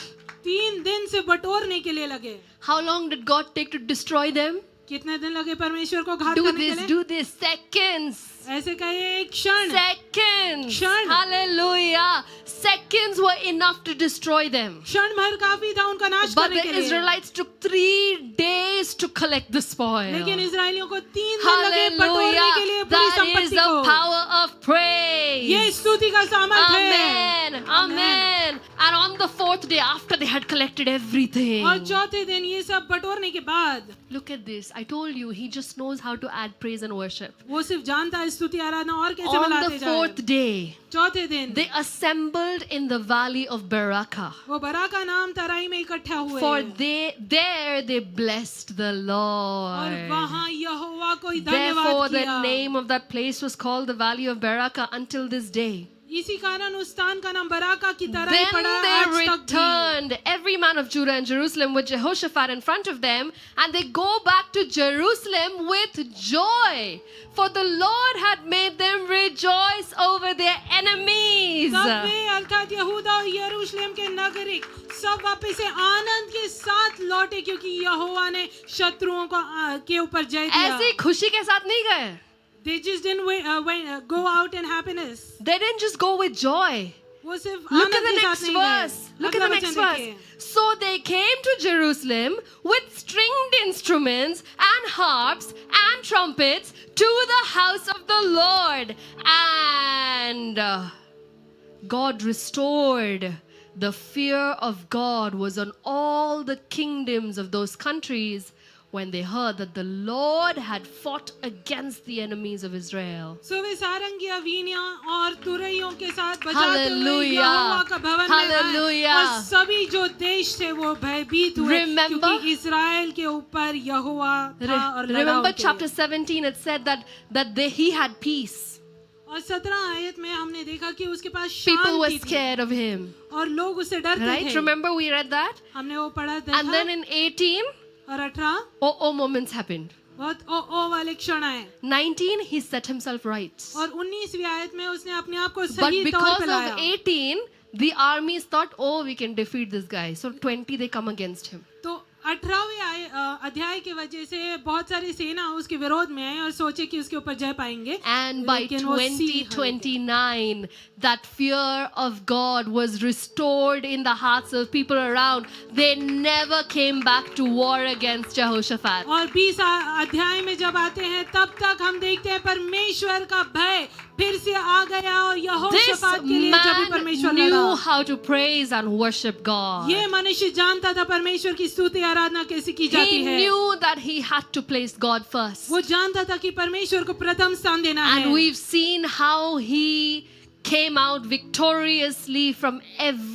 3 दिन से बटोरने के लिए लगे। How long did God take to destroy them? कितने दिन लगे परमेश्वर को घात Do करने के this, लिए? do this. Seconds. ऐसे कहे एक क्षण। Seconds. क्षण। Hallelujah. Seconds were enough to destroy them. क्षण भर काफी था उनका नाश But करने the के लिए। Israelites took 3 days to collect the spoil. लेकिन इजरायलियों को 3 दिन लगे बटोरने के लिए Hallelujah. पूरी That is संपत्ति the को। power of praise. ये स्तुति का सामर्थ है। Amen. Amen. And on the 4th day, after they had collected everything, और चौथे दिन ये सब बटोरने के बाद, look at this. I told you, he just knows how to add praise and worship. वो सिर्फ जानता है स्तुति आराधना और कैसे On मिलाते the जाए। 4th day, चौथे दिन they assembled in the valley of Barakah. वो बरा का नाम तराई में इकट्ठा हुए For there they blessed the और Lord. वहाँ यहोवा को Therefore, धन्यवाद the किया। name of that place was called the Valley of Barakah until this day. इसी कारण उस स्थान का नाम बराका की तरह ही Then पड़ा they आज तक भी। returned, every man of Judah and Jerusalem, with Jehoshaphat in front of them, and they go back to Jerusalem with joy, for the Lord had made them rejoice over their enemies. सब वे अर्थात यहूदा और यरूशलेम के नागरिक सब वापस से आनंद के साथ लौटे, क्योंकि यहोवा ने शत्रुओं को के ऊपर जय दिया। ऐसी खुशी के साथ नहीं गए. They just didn't go out in happiness. They didn't just go with joy. वो सिर्फ Look आनंद at the के next साथ नहीं गए। verse. Look at अगला the next वचन verse. देखिए। So they came to Jerusalem with stringed instruments and harps and trumpets to the house of the Lord. And God restored. The fear of God was on all the kingdoms of those countries when they heard that the Lord had fought against the enemies of Israel. सो वे सारंगिया वीणा और तुरैयों के साथ बजाते हुए Hallelujah. यहोवा का भवन में आए Hallelujah. और सभी जो देश थे वो भयभीत हुए, Remember? क्योंकि इस्राएल के ऊपर यहोवा था और लड़ा Remember उनके chapter लिए। 17, it said that he had peace. और 17 आयत में हमने देखा कि उसके पास People were शांति थी scared of him. और लोग उससे डरते Right? थे। Remember we read that? हमने वो पढ़ा And देखा then in 18, और 18 oh moments happened. बहुत ओ वाले क्षण आए 19, he set himself right. और 19वीं आयत में उसने अपने आप को But सही तौर because पे of लाया 18, the armies thought, oh, we can defeat this guy. So 20, they come against him. तो 18वें अध्याय की वजह से बहुत सारी सेना उसके विरोध में आई और सोचे कि उसके ऊपर जय पाएंगे And by लेकिन वो सी हार गए। 2029, that fear of God was restored in the hearts of people around. They never came back to war against Jehoshaphat. और 20 अध्याय में जब आते हैं तब तक हम देखते हैं परमेश्वर का भय फिर से आ गया और This यहोशापात के लिए जब भी man परमेश्वर knew लड़ा how to praise and worship God. ये मनुष्य जानता था परमेश्वर की स्तुति आराधना कैसे की He जाती है knew that he had to place God first. वो जानता था कि परमेश्वर को प्रथम स्थान देना है And we've seen how he came out victoriously from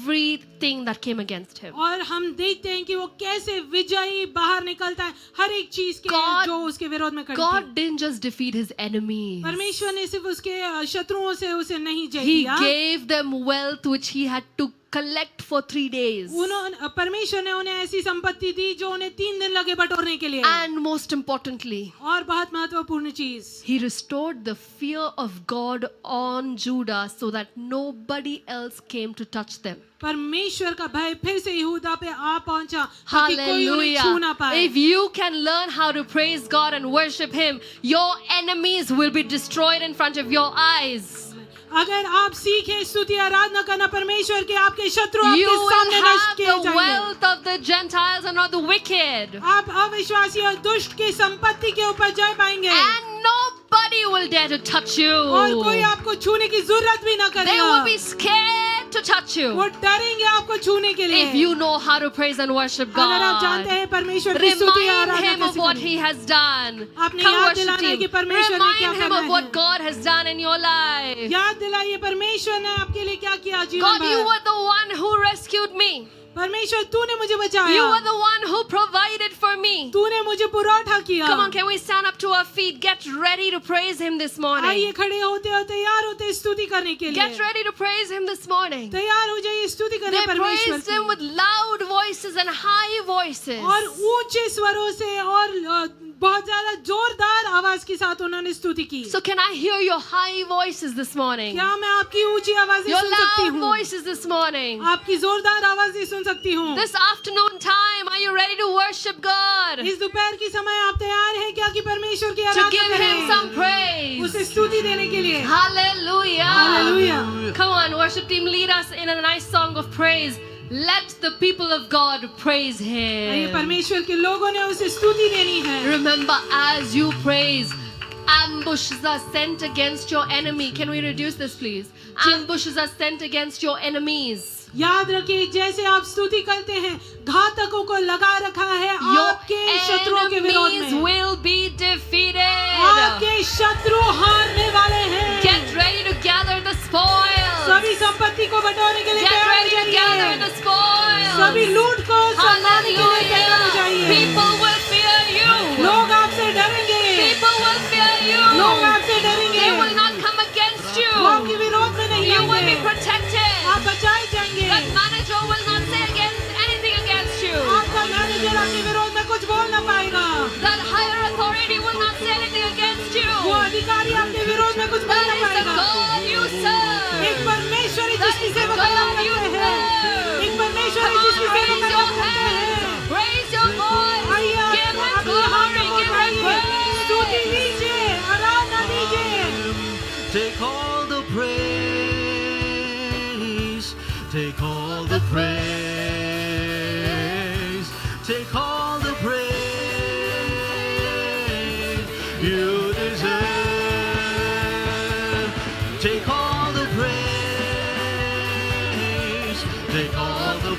everything that came against him. और हम देखते हैं कि वो कैसे विजयी बाहर निकलता है हर एक चीज के God- जो उसके विरोध में खड़ी थी God didn't just defeat his enemies. परमेश्वर ने सिर्फ उसके शत्रुओं से उसे नहीं जय He दिया gave them wealth which he had to collect for 3 days. उन्होंने परमेश्वर ने उन्हें ऐसी संपत्ति दी जो उन्हें 3 दिन लगे बटोरने के लिए And most importantly, और बहुत महत्वपूर्ण चीज he restored the fear of God on Judah so that nobody else came to touch them. परमेश्वर का भय फिर से यहूदा पे आ पहुंचा ताकि कोई उन्हें छू ना Hallelujah. पाए If you can learn how to praise God and worship Him, your enemies will be destroyed in front of your eyes. अगर आप सीखें स्तुति आराधना करना परमेश्वर के आपके शत्रु You आपके will सामने नष्ट have किए the जाएंगे wealth of the Gentiles and not the wicked. आप अविश्वासी और दुष्ट की संपत्ति के ऊपर जय पाएंगे And nobody will dare to touch और you. कोई आपको छूने की जरूरत भी ना They करेगा will be scared to touch you. वो डरेंगे आपको छूने के लिए If you know how to praise and worship अगर आप जानते God, हैं परमेश्वर की स्तुति remind आराधना Him of कैसे what करनी He has done. आपने Come याद worship दिलाना है Him. कि परमेश्वर ने क्या Remind Him करना of what है God has done in your life. याद दिलाइए परमेश्वर ने आपके लिए क्या किया जीवन God, you भर were the one who rescued me. परमेश्वर तूने मुझे You बचाया were the one who provided for me. तूने मुझे पुरौठा किया Come on, can we stand up to our feet? Get ready to praise Him this आइए morning. खड़े होते और तैयार होते स्तुति करने के Get लिए ready to praise Him this morning. तैयार हो जाइए स्तुति करने They परमेश्वर praised Him की with loud voices and high voices. और ऊंचे स्वरों से और बहुत ज्यादा जोरदार आवाज के साथ उन्होंने स्तुति की So can I hear your high voices this morning? क्या मैं आपकी ऊंची आवाजें Your सुन सकती loud हूँ voices this morning. आपकी जोरदार आवाजें सुन सकती हूँ This afternoon time, are you ready to worship God? इस दोपहर की समय आप तैयार हैं क्या कि परमेश्वर की To Aradhana give Him some करें praise. उसे स्तुति देने के लिए Hallelujah. Hallelujah Come on, worship team, lead us in a nice song of praise. Let the people of God praise आइए Him. परमेश्वर के लोगों ने उसे स्तुति देनी है Remember, as you praise, ambushes are sent against your enemy. Can we reduce this, please? Ambushes are sent against your enemies. याद रखिए जैसे आप स्तुति करते हैं घातकों को लगा रखा है Your आपके शत्रुओं के विरोध enemies में will be defeated. आपके शत्रु हारने वाले हैं Get ready to gather the spoils. सभी संपत्ति को बटोरने के लिए Get तैयार हो ready to gather जाइए the spoils. सभी लूट को संभालने के लिए तैयार हो Hallelujah. जाइए People will fear you. लोग आपसे डरेंगे People will fear you. लोग आपसे डरेंगे They will not come against you. वो आपके विरोध में नहीं You will be आएंगे protected. आप बचाए जाएंगे That manager will not say anything against you. आपका मैनेजर आपके विरोध में कुछ बोल ना पाएगा That higher authority will not say anything against you. वो अधिकारी आपके विरोध में कुछ बोल That ना is the पाएगा God you serve. एक परमेश्वर है That जिसकी is the सेवा करना God you करते हैं serve. एक परमेश्वर Come है on, जिसकी सेवा raise करना your करते हैं hands. Raise your voice. आइए Give Him अपने हाथ glory. को Give Him उठाइए स्तुति praise. दीजिए आराधना दीजिए Take all the praise. Take all the praise. Take all the praise. You deserve. Take all the praise. Take all the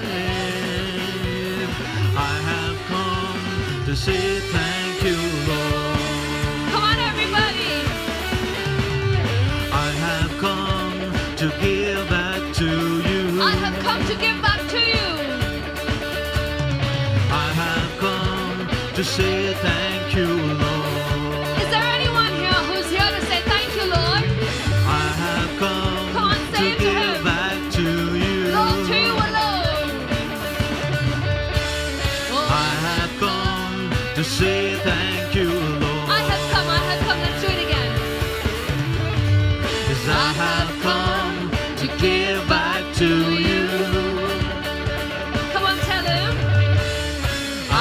praise. I have come to say thank you, Lord. Come on, everybody. I have come to give back to you. I have come to give back to you. I have come to say thank you, Lord. Is there anyone here who's here to say thank you, Lord. I have come, let's do it again. 'Cause I have come to give back to you. Come on, tell him.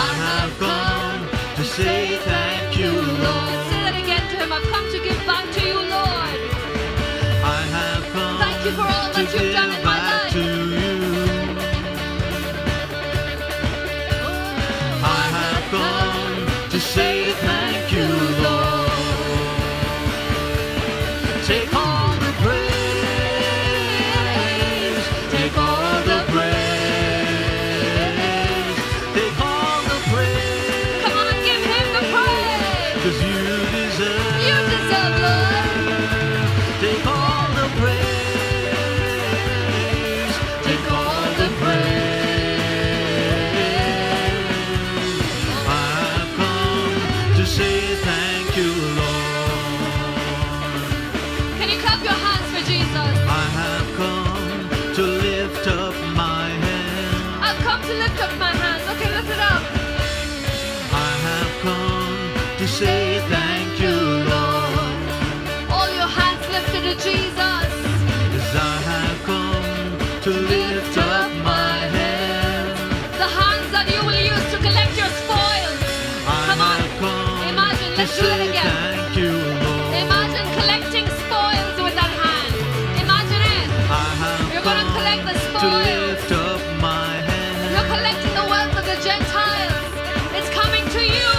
I have come to say thank you, Lord. Say that again to him. I've come to give back to you, Lord. I have come Thank you for all to that you've done give in my back life. to you. I have come to say thank you, Lord. Take all the praise, take all the praise, take all the praise, Come on, give him the praise. 'cause you deserve. You deserve, Lord. Take all the praise, take all the praise. I have come to say thank you, Lord. Can you clap your hands for Jesus? I have come to lift up my hands. I've come to lift up my hands. Okay, lift it up. I have come to say thank you, Lord. All your hands lifted to Jesus. 'Cause I have come to lift up my hands. The hands that you will use to collect your spoils. I Come on. have come Imagine, to let's do it say again. thank you, Lord. Imagine collecting spoils with that hand. Imagine it. I have You're gonna come collect the to spoils. lift up my hands. You're collecting the wealth of the Gentiles. It's coming to you.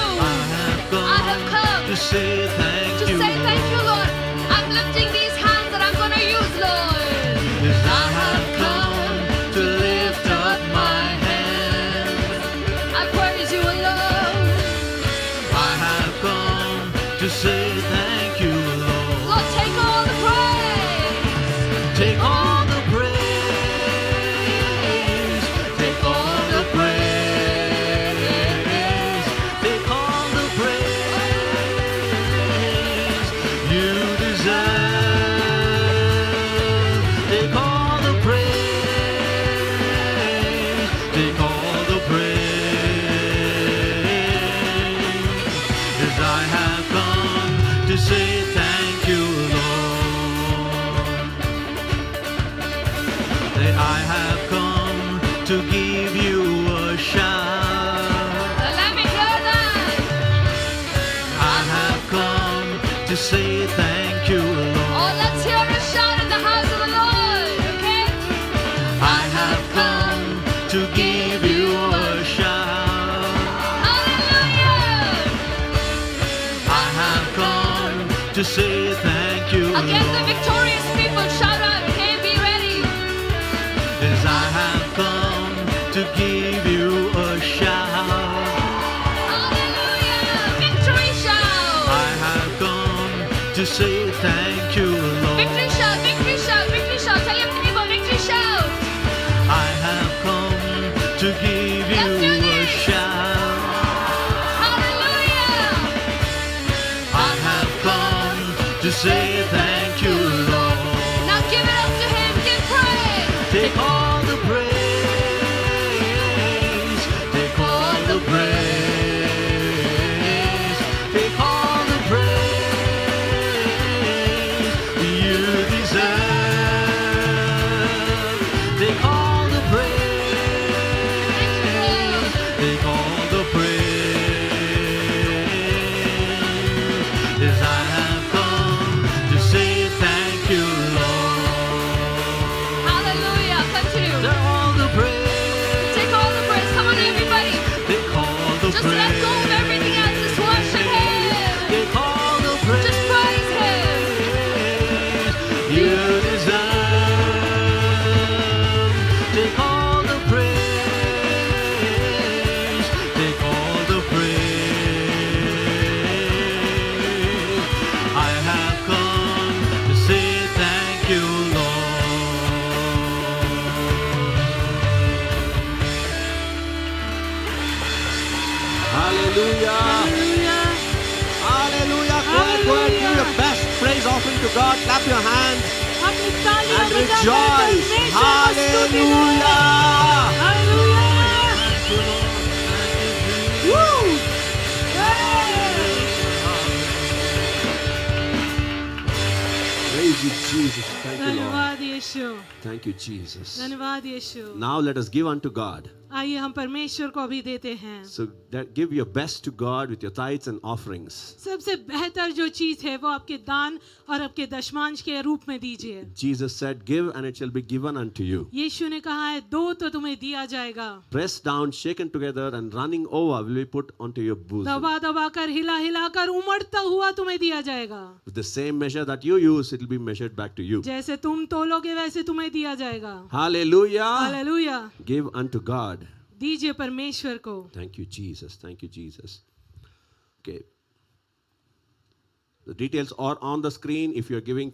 I have come to say thank To you, say thank you, Lord. Lord. I'm lifting these hands that I'm gonna use, Lord. 'Cause I have come to lift up my hands. I praise you alone. I have come to say thank you, Lord. Lord, take all the praise. Take all the praise, take all the praise, take all the praise you deserve. Take all the praise, take all the praise. 'Cause I have come to say thank you, Lord. That I have come to give you a shout. Let me hear that. I have come to say thank you, Lord. Oh, let's hear a shout in the house of the Lord, okay? I have come to give you a shout. Hallelujah. I have come to say thank you, Again, the Lord. victorious people shout out, okay? Be ready. 'Cause I have come to give you a shout. Hallelujah. Victory shout. I have come to say thank you, Lord. Victory shout, victory shout, victory shout. Tell your neighbor, victory shout. I have come to give you Let's do a this. shout. Hallelujah. I have come to say thank you, Lord. Now give it up to him. Give praise. Take all the praise, take all the praise, take all the praise you deserve. Take all the praise, take all the praise. 'Cause I have come to say thank you, Lord. Hallelujah. Continue. Take all the praise. Take all the praise. Come on, everybody. Take all the Just praise. let go of everything else. Just worship him. Take all the praise. Just praise him. You deserve. Take all the praise. Take all the praise. I have come to say thank you, Lord. Hallelujah. Hallelujah. Go ahead, give your best praise offering to God. Clap your hands अपनी तालियां and बजाकर rejoice. परमेश्वर को स्तुति करें। Hallelujah. Hallelujah. Woo! Hey! you, Jesus. Thank you, Lord. धन्यवाद यीशु, Thank you, Jesus. धन्यवाद यीशु। Now let us give unto God. आइए हम परमेश्वर को अभी देते हैं। So that give your best to God with your tithes and offerings. सबसे बेहतर जो चीज है वो आपके दान और आपके दशमांश के रूप में दीजिए। Jesus said, give and it shall be given unto you. यीशु ने कहा है दो तो तुम्हें दिया जाएगा, Pressed down, shaken together and running over will be put onto your bosom. दबा दबा कर हिला हिला कर उमड़ता हुआ तुम्हें दिया जाएगा। With the same measure that you use, it will be measured back to you. जैसे तुम तोलोगे वैसे तुम्हें दिया जाएगा। Hallelujah. Hallelujah. Give unto God. दीजिए परमेश्वर को। Thank you, Jesus. Thank you, Jesus. Okay. The details are on the screen. If you're giving